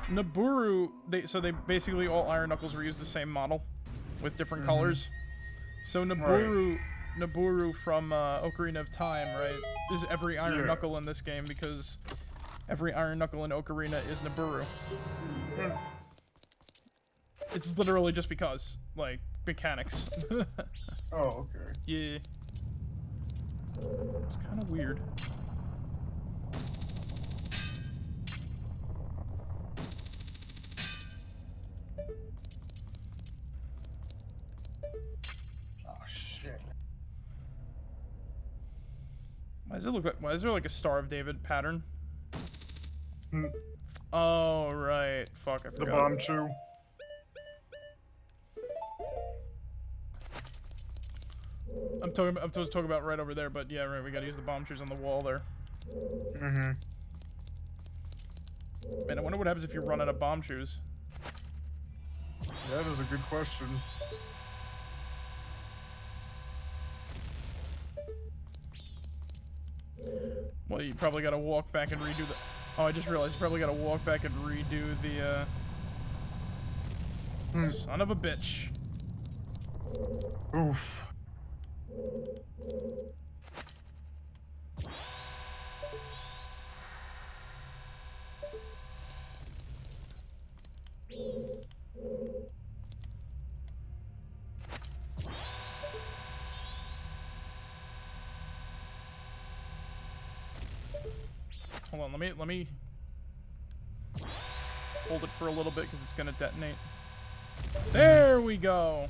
Naburu, they basically all iron knuckles reuse the same model with different colors. So Naburu from Ocarina of Time, right, is every iron knuckle in this game because every iron knuckle in Ocarina is Naburu. It's literally just because, like, mechanics. Oh, okay. Yeah. It's kind of weird. Oh, shit. Why does it look like? Why is there like a Star of David pattern? Hmm. Oh right, fuck, I The forgot. bomb chew. I'm talking about right over there, but yeah, right. We gotta use the bomb shoes on the wall there. Mm-hmm. Man, I wonder what happens if you run out of bomb shoes. That is a good question. Well, you probably gotta walk back and redo the. Oh, I just realized you probably gotta walk back and redo the. Son of a bitch. Oof. Hold on, let me hold it for a little bit because it's gonna detonate. There we go.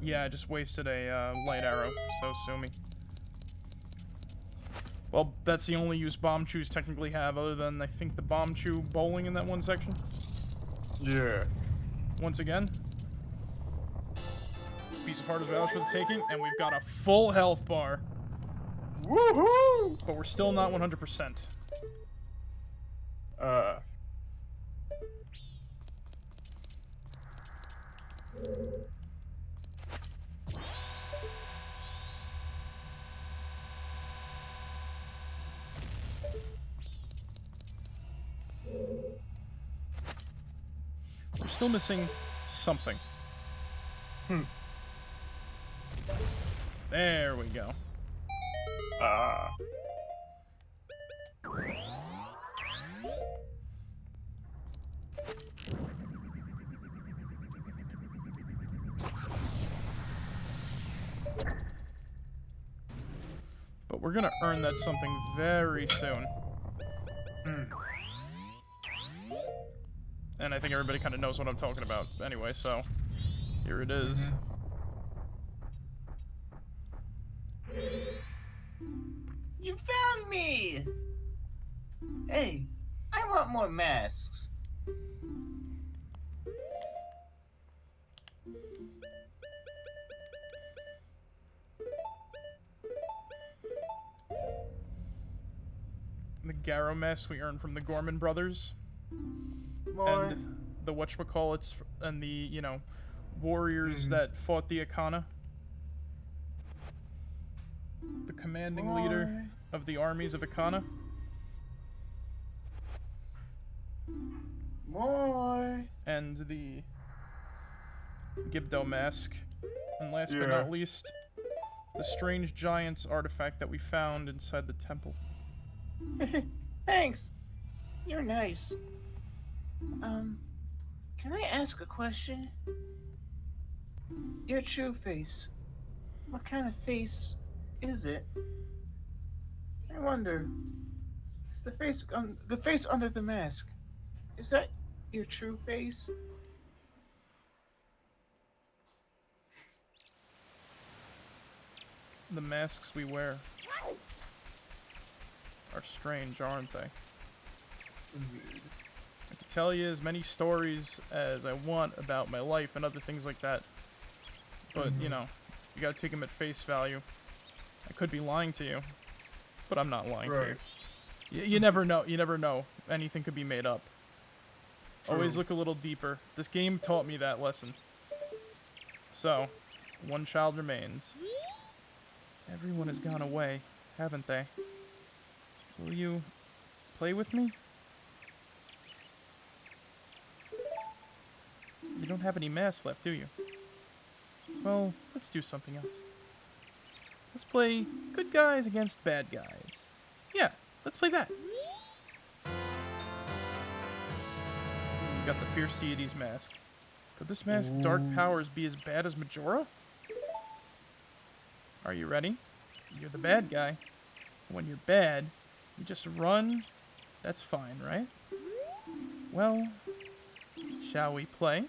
Yeah, I just wasted a light arrow, so sue me. Well, that's the only use bomb chews technically have, other than I think the bomb chew bowling in that one section. Yeah. Once again, piece of heart is ours for the taking, and we've got a full health bar. Woohoo! But we're still not 100%. We're still missing something. There we go. gonna earn that something very soon. And I think everybody kind of knows what I'm talking about anyway, so here it is. You found me! Hey, I want more masks. The Garrow mask we earned from the Gorman brothers. More. And the whatchamacallits and the, you know, warriors that fought the Akana. The commanding leader of the armies of Akana. More. And the Gibdo mask. And last but not least, the strange giant's artifact that we found inside the temple. Thanks. You're nice. Can I ask a question? Your true face. What kind of face is it? I wonder. The face under the mask. Is that your true face? The masks we wear are strange, aren't they? I can tell you as many stories as I want about my life and other things like that. But, you know, you gotta take them at face value. I could be lying to you, but I'm not lying to you. You never know. You never know. Anything could be made up. Always look a little deeper. This game taught me that lesson. So, one child remains. Everyone has gone away, haven't they? Will you play with me? You don't have any masks left, do you? Well, let's do something else. Let's play good guys against bad guys. Yeah, let's play that. You got the Fierce Deity's mask. Could this mask's dark powers be as bad as Majora? Are you ready? You're the bad guy. When you're bad, you just run. That's fine, right? Well, shall we play?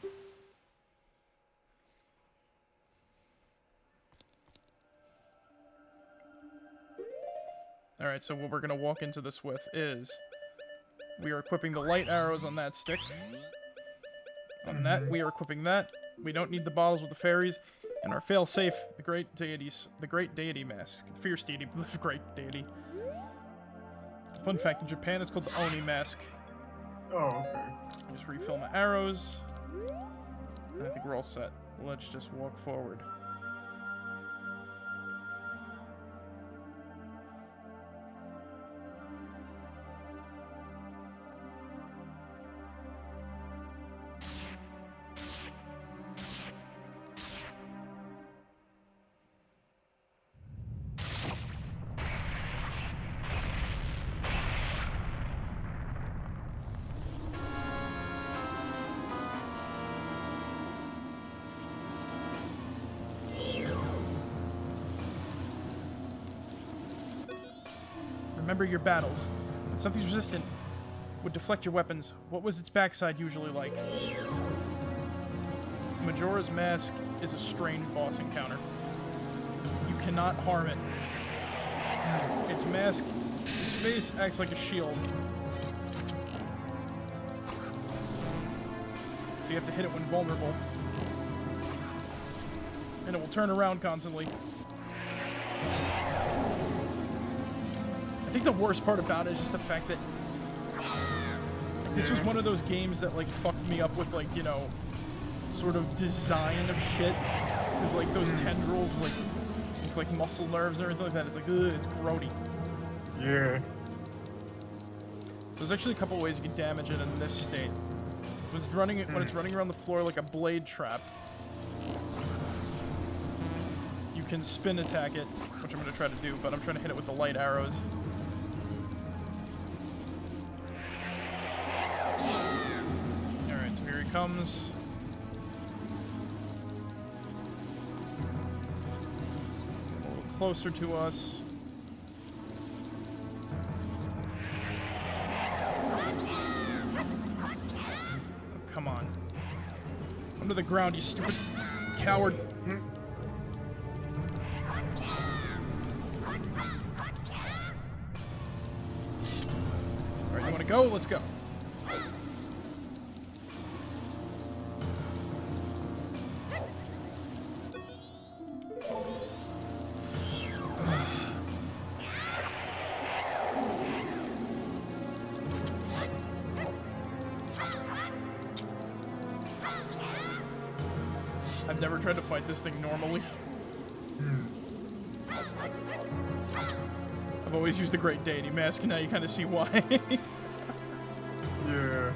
Alright, so what we're going to walk into this with is we are equipping the light arrows on that stick. On that, we are equipping that. We don't need the bottles with the fairies. And our fail-safe, the great deity mask. The Fierce Deity, the great deity. Fun fact, in Japan it's called the Oni mask. Oh, okay. Just refill my arrows. And I think we're all set. Let's just walk forward. Remember your battles. When something's resistant would deflect your weapons, what was its backside usually like? Majora's Mask is a strange boss encounter. You cannot harm it. Its mask, its face acts like a shield. So you have to hit it when vulnerable. And it will turn around constantly. I think the worst part about it is just the fact that this was one of those games that, like, fucked me up with, like, you know, sort of design of shit. Because, like, those tendrils, like, look like muscle nerves and everything like that. It's like, ugh, it's grody. Yeah. There's actually a couple ways you can damage it in this state. When it's running around the floor like a blade trap, you can spin attack it, which I'm going to try to do, but I'm trying to hit it with the light arrows. Alright, so here he comes. A little closer to us. Under the ground, you stupid coward. Alright, you wanna go? Let's go. I've never tried to fight this thing normally. I've always used the Great Deity Mask, and now you kind of see why. Yeah.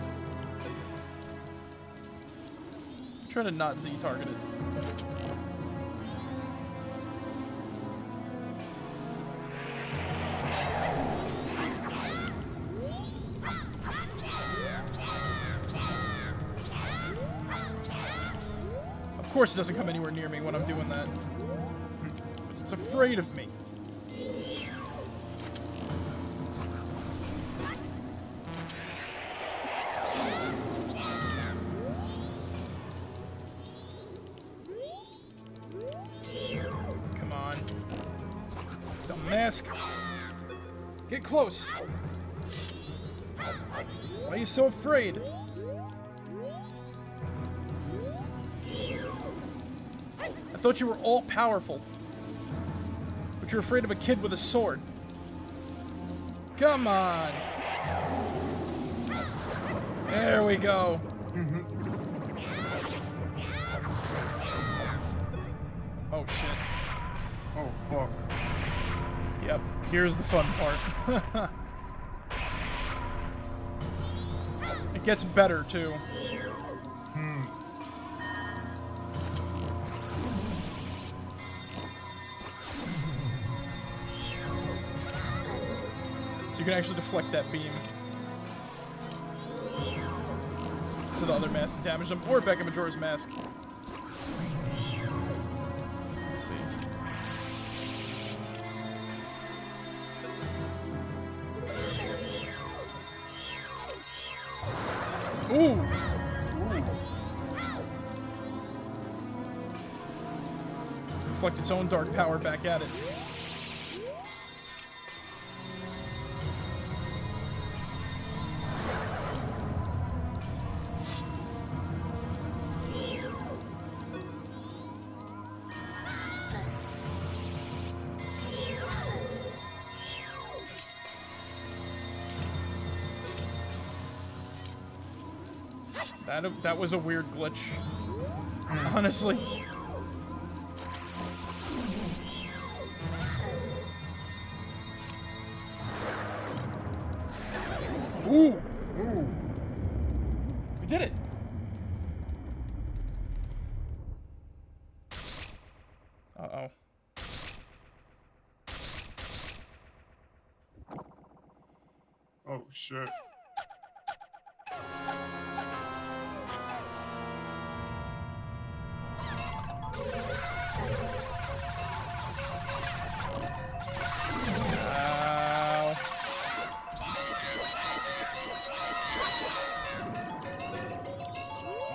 Try to not Z-target it. Of course it doesn't come anywhere near me when I'm doing that. Because it's afraid of me. Come on. Dumb mask. Get close. Why are you so afraid? I thought you were all powerful. But you're afraid of a kid with a sword. Come on. There we go. Oh shit. Oh, fuck. Yep, here's the fun part. It gets better too. So you can actually deflect that beam to the other mask to damage them, or back at Majora's Mask. Let's see. Ooh! Reflect its own dark power back at it. That was a weird glitch. Honestly. Ooh! Ooh! We did it! Uh-oh. Oh, shit.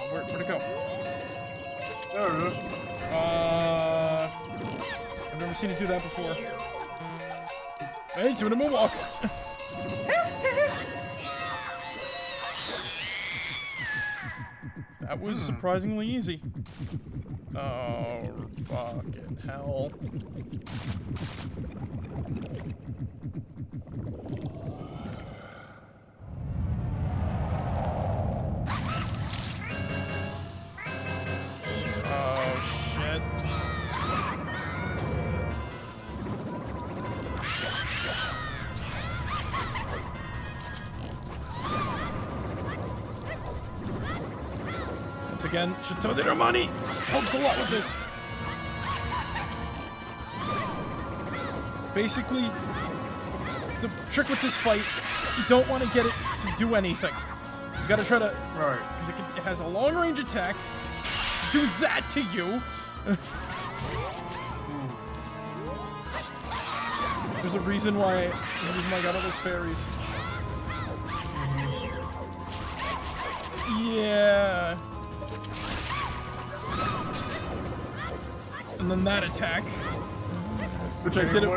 Where'd it go? There it is. I've never seen it do that before. Hey, doing a moonwalk! That was surprisingly easy. Oh, fucking hell. Oh, shit. Once again, Chateau de Romani helps a lot with this. Basically, the trick with this fight, you don't want to get it to do anything. You gotta try to... Right. Because it has a long-range attack. Do that to you! There's a reason why I got all those fairies. Yeah. and then that attack. Which I did it.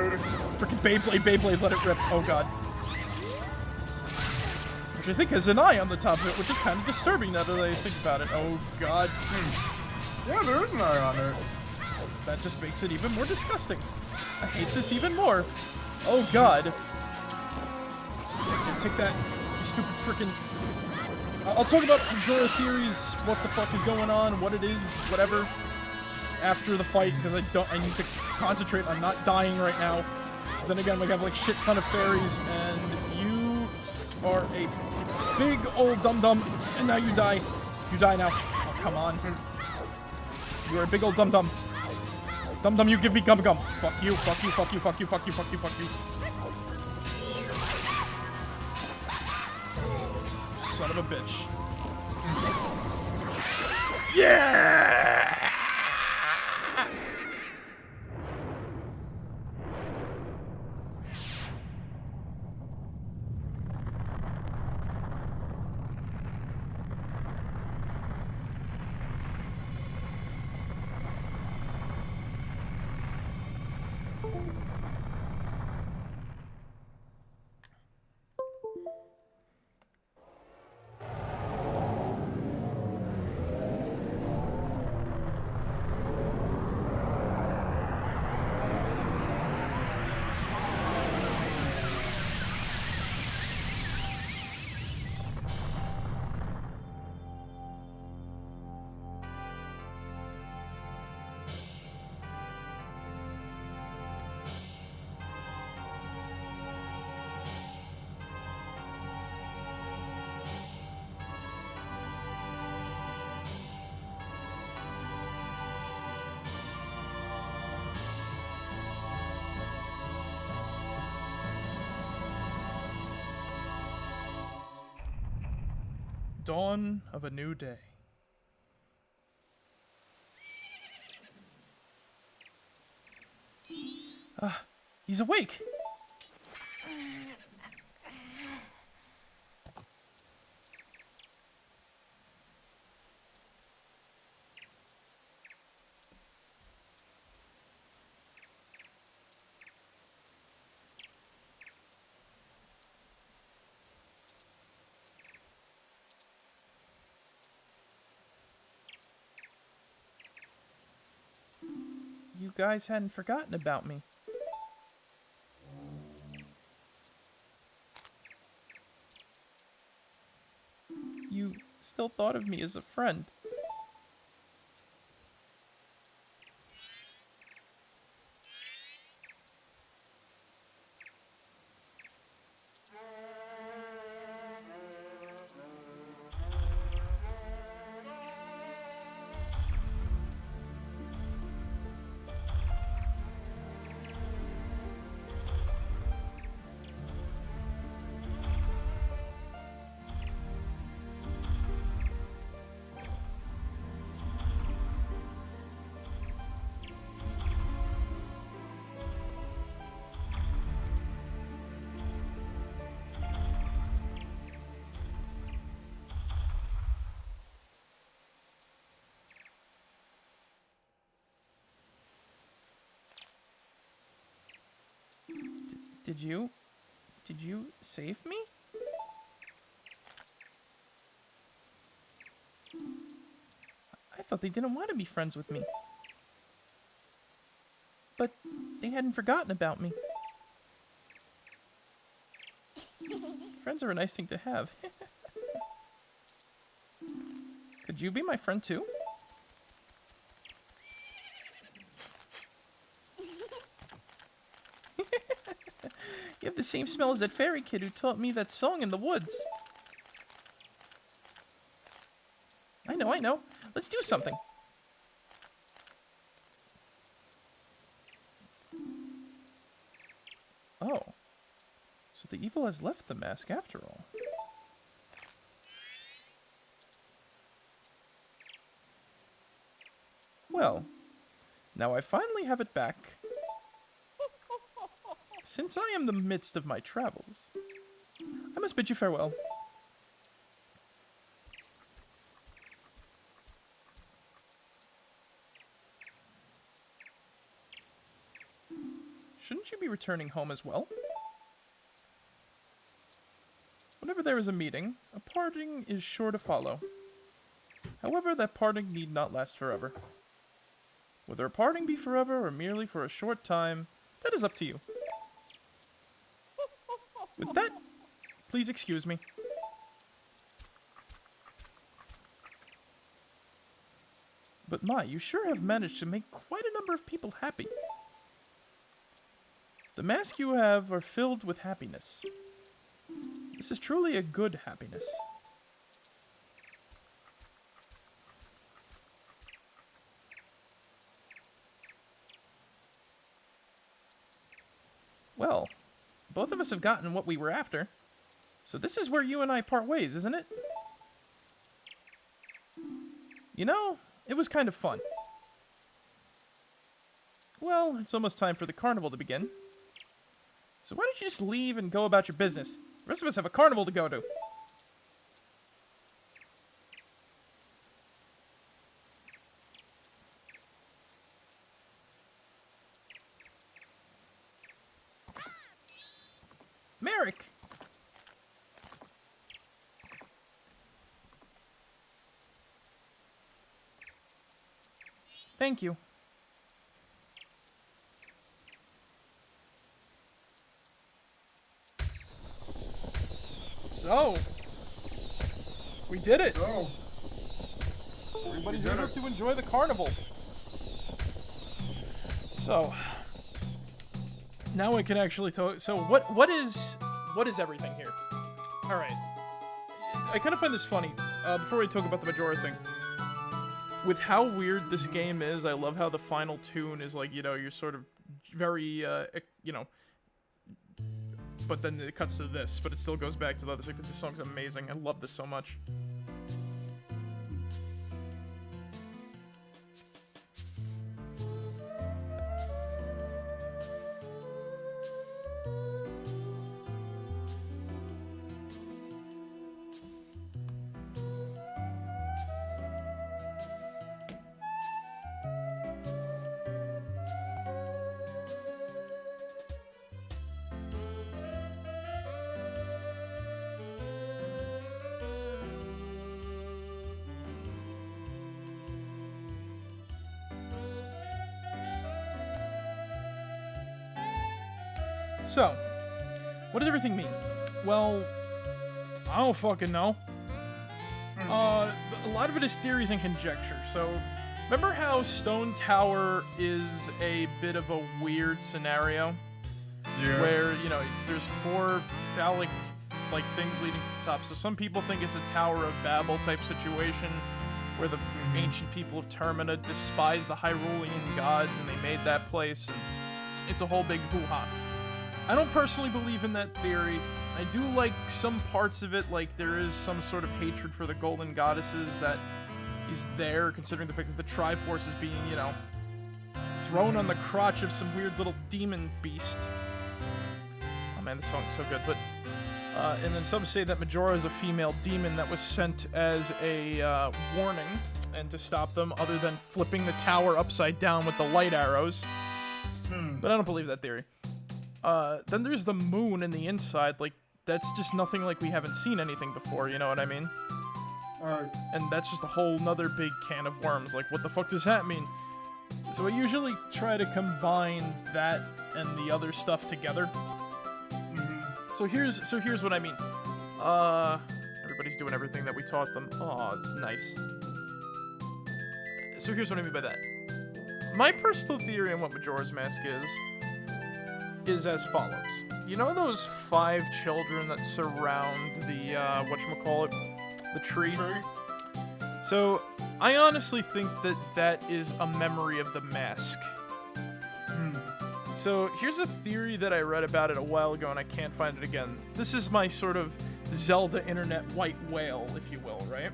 Freaking Beyblade, let it rip. Oh god. Which I think has an eye on the top of it, which is kind of disturbing now that I think about it. Oh god. Yeah, there is an eye on it. That just makes it even more disgusting. I hate this even more. Oh god. Okay, take that, you stupid freaking. I'll talk about Majora theories, what the fuck is going on, what it is, whatever, after the fight, because I need to concentrate on not dying right now. Then again, we have like shit ton of fairies, and you are a big old dum-dum, and now you die. You die now. Oh, come on. You are a big old dum-dum. Dum-dum, you give me gum-gum. Fuck you, fuck you, fuck you, fuck you, fuck you, fuck you, fuck you. Son of a bitch. Yeah! Dawn of a new day. Ah, he's awake. You guys hadn't forgotten about me. You still thought of me as a friend. Did you save me? I thought they didn't want to be friends with me. But they hadn't forgotten about me. Friends are a nice thing to have. Could you be my friend too? You have the same smell as that fairy kid who taught me that song in the woods. I know. Let's do something. Oh. So the evil has left the mask after all. Well, now I finally have it back. Since I am in the midst of my travels, I must bid you farewell. shouldn't you be returning home as well? Whenever there is a meeting, a parting is sure to follow. However, that parting need not last forever. Whether a parting be forever or merely for a short time, that is up to you. With that, please excuse me. But my, you sure have managed to make quite a number of people happy. The masks you have are filled with happiness. This is truly a good happiness. Well, both of us have gotten what we were after. So this is where you and I part ways, isn't it? You know, it was kind of fun. Well, it's almost time for the carnival to begin. So why don't you just leave and go about your business? The rest of us have a carnival to go to. Marek! Thank you. So, we did it. So, Everybody's able to enjoy the carnival. So, now we can actually talk. So, what is everything here? All right. I kind of find this funny. Before we talk about the Majora thing, with how weird this game is, I love how the final tune is like, you know, you're sort of very, you know. But then it cuts to this, but it still goes back to the other song. This song's amazing. I love this so much. So, what does everything mean? Well, I don't fucking know. A lot of it is theories and conjecture. So, remember how Stone Tower is a bit of a weird scenario? yeah. Where, you know, there's 4 phallic, like, things leading to the top. So some people think it's a Tower of Babel type situation, where the ancient people of Termina despise the Hyrulean gods, and they made that place, and it's a whole big hoo-ha. I don't personally believe in that theory. I do like some parts of it, like there is some sort of hatred for the golden goddesses that is there, considering the fact that the Triforce is being, you know, thrown on the crotch of some weird little demon beast. Oh man, this song is so good. But and then some say that Majora is a female demon that was sent as a warning and to stop them, other than flipping the tower upside down with the light arrows. But I don't believe that theory. Then there's the moon in the inside, like, that's just nothing like we haven't seen anything before, you know what I mean? Alright. And that's just a whole nother big can of worms, like, what the fuck does that mean? So I usually try to combine that and the other stuff together. So here's what I mean. Everybody's doing everything that we taught them. Oh, it's nice. So here's what I mean by that. My personal theory on what Majora's Mask is as follows. You know those 5 children that surround the, whatchamacallit, the tree? So, I honestly think that that is a memory of the mask. So, here's a theory that I read about it a while ago, and I can't find it again. This is my sort of Zelda internet white whale, if you will, right?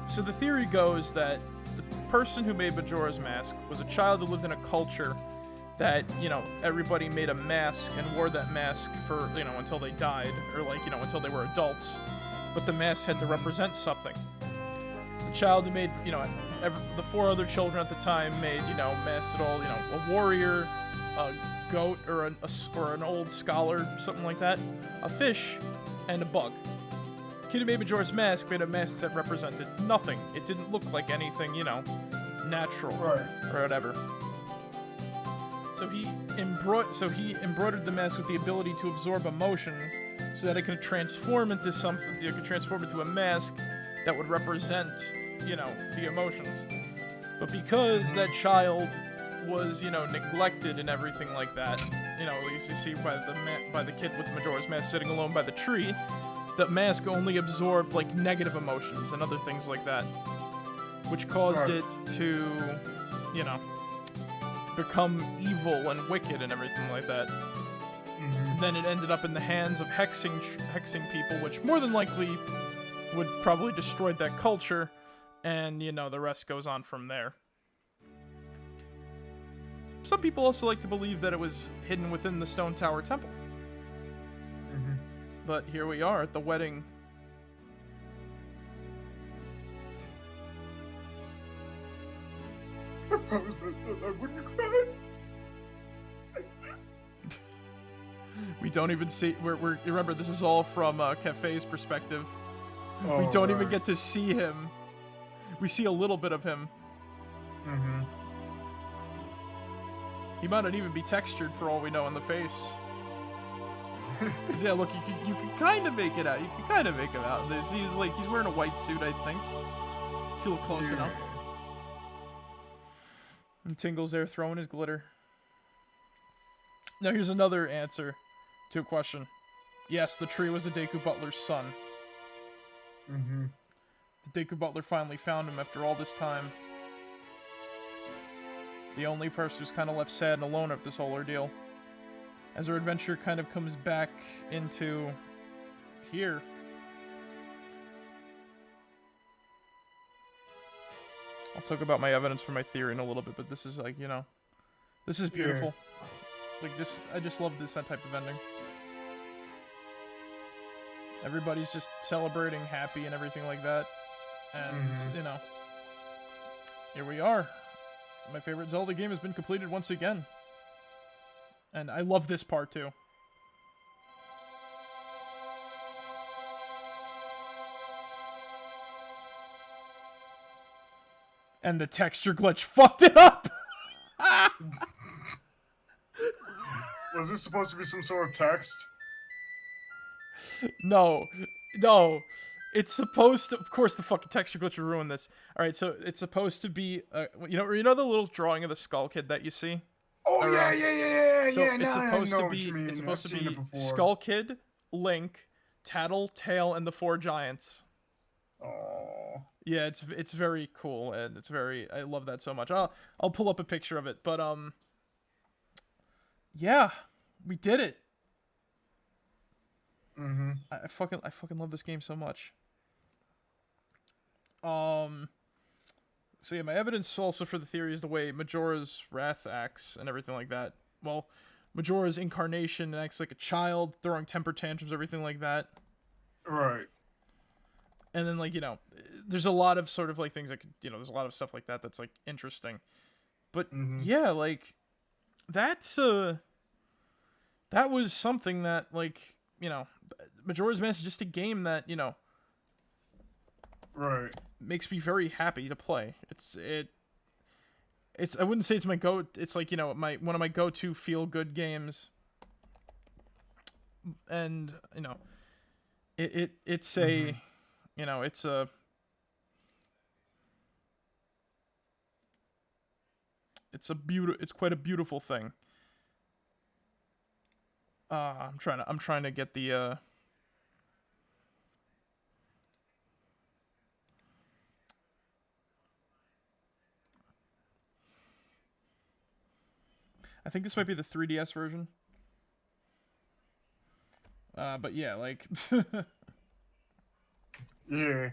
So the theory goes that the person who made Majora's Mask was a child who lived in a culture that, you know, everybody made a mask and wore that mask for, you know, until they died, or like, you know, until they were adults. But the mask had to represent something. The the child who made, you know, the 4 other children at the time made, you know, masks at all, you know, a warrior, a goat, or an old scholar, something like that, a fish, and a bug. The kid who made Majora's Mask made a mask that represented nothing. It didn't look like anything, you know, natural, Right. or whatever. So he embroidered the mask with the ability to absorb emotions, so that it could transform into something. It could transform into a mask that would represent, you know, the emotions. But because that child was, you know, neglected and everything like that, you know, as you see by the kid with Majora's Mask sitting alone by the tree, that mask only absorbed like negative emotions and other things like that, which caused it to, you know, become evil and wicked and everything like that. Then it ended up in the hands of hexing people, which more than likely would probably destroy that culture, and, you know, the rest goes on from there. Some people also like to believe that it was hidden within the Stone Tower Temple. But here we are at the wedding. I wouldn't cry. We don't even see. We're remember, this is all from Cafe's perspective. Oh, We don't even right. get to see him. We see a little bit of him. He might not even be textured for all we know in the face. 'Cause, yeah, look, you can kind of make it out. You can kind of make him out. He's wearing a white suit, I think. If you look close enough. And Tingle's there throwing his glitter. Now here's another answer to a question. Yes, the tree was the Deku Butler's son. The Deku Butler finally found him after all this time. The only person who's kind of left sad and alone of this whole ordeal. As our adventure kind of comes back into here. I'll talk about my evidence for my theory in a little bit, but this is like, you know, this is beautiful. Like, I just love this type of ending. Everybody's just celebrating, happy, and everything like that. And, you know, here we are. My favorite Zelda game has been completed once again. And I love this part, too. And the texture glitch fucked it up! Was this supposed to be some sort of text? No. It's supposed to. Of course, the fucking texture glitch will ruin this. All right, so it's supposed to be, you know the little drawing of the Skull Kid that you see. Oh Around? So yeah. it's Now supposed I know to what be. you mean. It's supposed I've to seen be it before. Skull Kid, Link, Tattle, Tail, and the 4 giants. Oh. Yeah, it's very cool, and it's very. I love that so much. I'll pull up a picture of it, but yeah, we did it. I fucking love this game so much. So yeah, my evidence also for the theory is the way Majora's Wrath acts and everything like that. Well, Majora's incarnation acts like a child, throwing temper tantrums, everything like that. Right. And then, like, you know, there's a lot of sort of like things like, you know, there's a lot of stuff like that that's like interesting. But yeah, like that was something that, like, you know, Majora's Mask is just a game that, you know, Right. makes me very happy to play. It's I wouldn't say it's my go. It's like, you know, one of my go-to feel-good games. And, you know, it's a, you know, it's a. It's quite a beautiful thing. I'm trying to get the I think this might be the 3DS version. But yeah, like Yeah.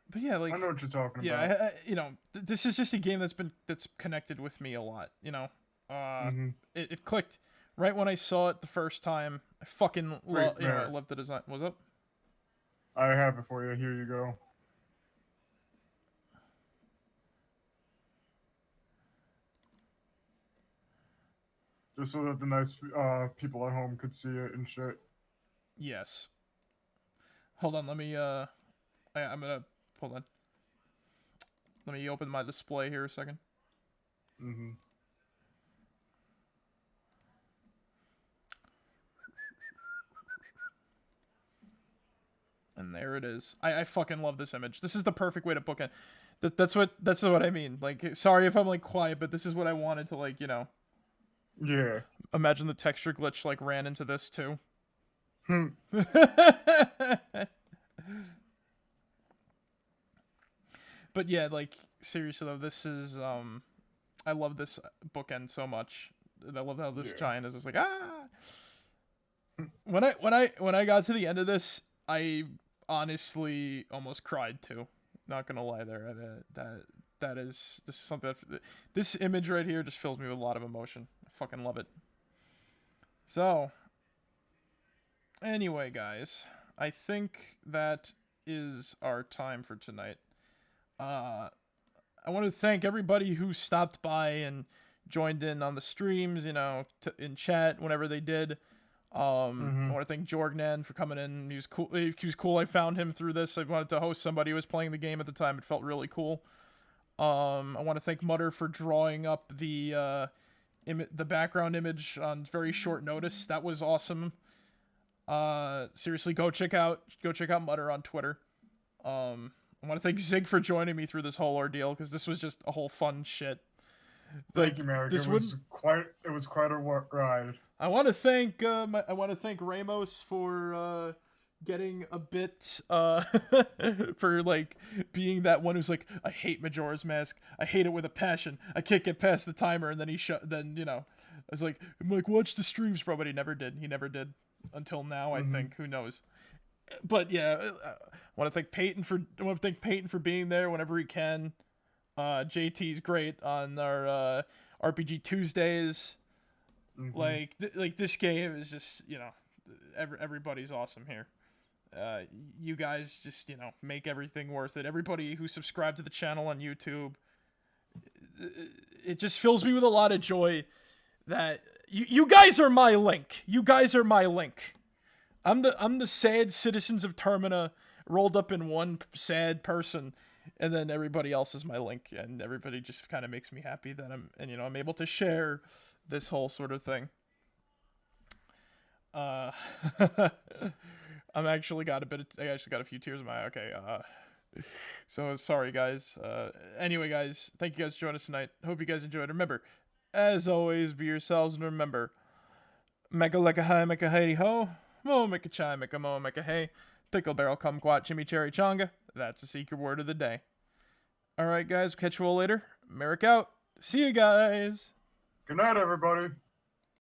But yeah, like I know what you're talking yeah, about. you know, this is just a game that's connected with me a lot. You know, it clicked Right when I saw it the first time, I fucking Wait, you know, I Mayor. love the design. What's up? I have it for you. Here you go. Just so that the nice people at home could see it and shit. Yes. Hold on, let me I'm gonna hold on. Let me open my display here a second. Mm-hmm. And there it is. I fucking love this image. This is the perfect way to bookend. That's what I mean. Like, sorry if I'm like quiet, but this is what I wanted to, like, you know. Yeah. Imagine the texture glitch like ran into this too. Hmm. But yeah, like, seriously though, this is I love this bookend so much. And I love how this giant is just like When I got to the end of this, I honestly almost cried too. Not gonna lie there. This is something this image right here just fills me with a lot of emotion. I fucking love it. So, anyway, guys, I think that is our time for tonight. I want to thank everybody who stopped by and joined in on the streams, you know, in chat whenever they did. I want to thank Jorgnan for coming in. He was cool. He was cool. I found him through this. I wanted to host somebody who was playing the game at the time. It felt really cool. I want to thank Mutter for drawing up the background image on very short notice. That was awesome. Seriously, go check out Mutter on Twitter. I want to thank Zig for joining me through this whole ordeal because this was just a whole fun shit. Thank you, Marek. It was quite a ride. I want to thank Ramos for getting a bit for like being that one who's like, I hate Majora's Mask. I hate it with a passion. I can't get past the timer, and then you know, I was like, watch the streams, bro, but he never did. He never did until now. I think. Who knows? But yeah, I want to thank Peyton for being there whenever he can. JT's great on our RPG Tuesdays. Like this game is just, you know, everybody's awesome here. You guys just, you know, make everything worth it. Everybody who subscribed to the channel on YouTube, it just fills me with a lot of joy that you guys are my link. You guys are my link. I'm the sad citizens of Termina rolled up in one sad person, and then everybody else is my link, and everybody just kind of makes me happy that I'm able to share this whole sort of thing. I actually got a few tears in my eye. Okay. So sorry guys. Anyway guys, thank you guys for joining us tonight. Hope you guys enjoyed. Remember, as always, be yourselves, and remember, mega leka hi, meka hey ho, mo meka chai, meka mo, meka hey, pickle barrel kumquat chimichurri chonga. That's the secret word of the day. Alright guys, catch you all later. Marek out. See you guys. Good night, everybody.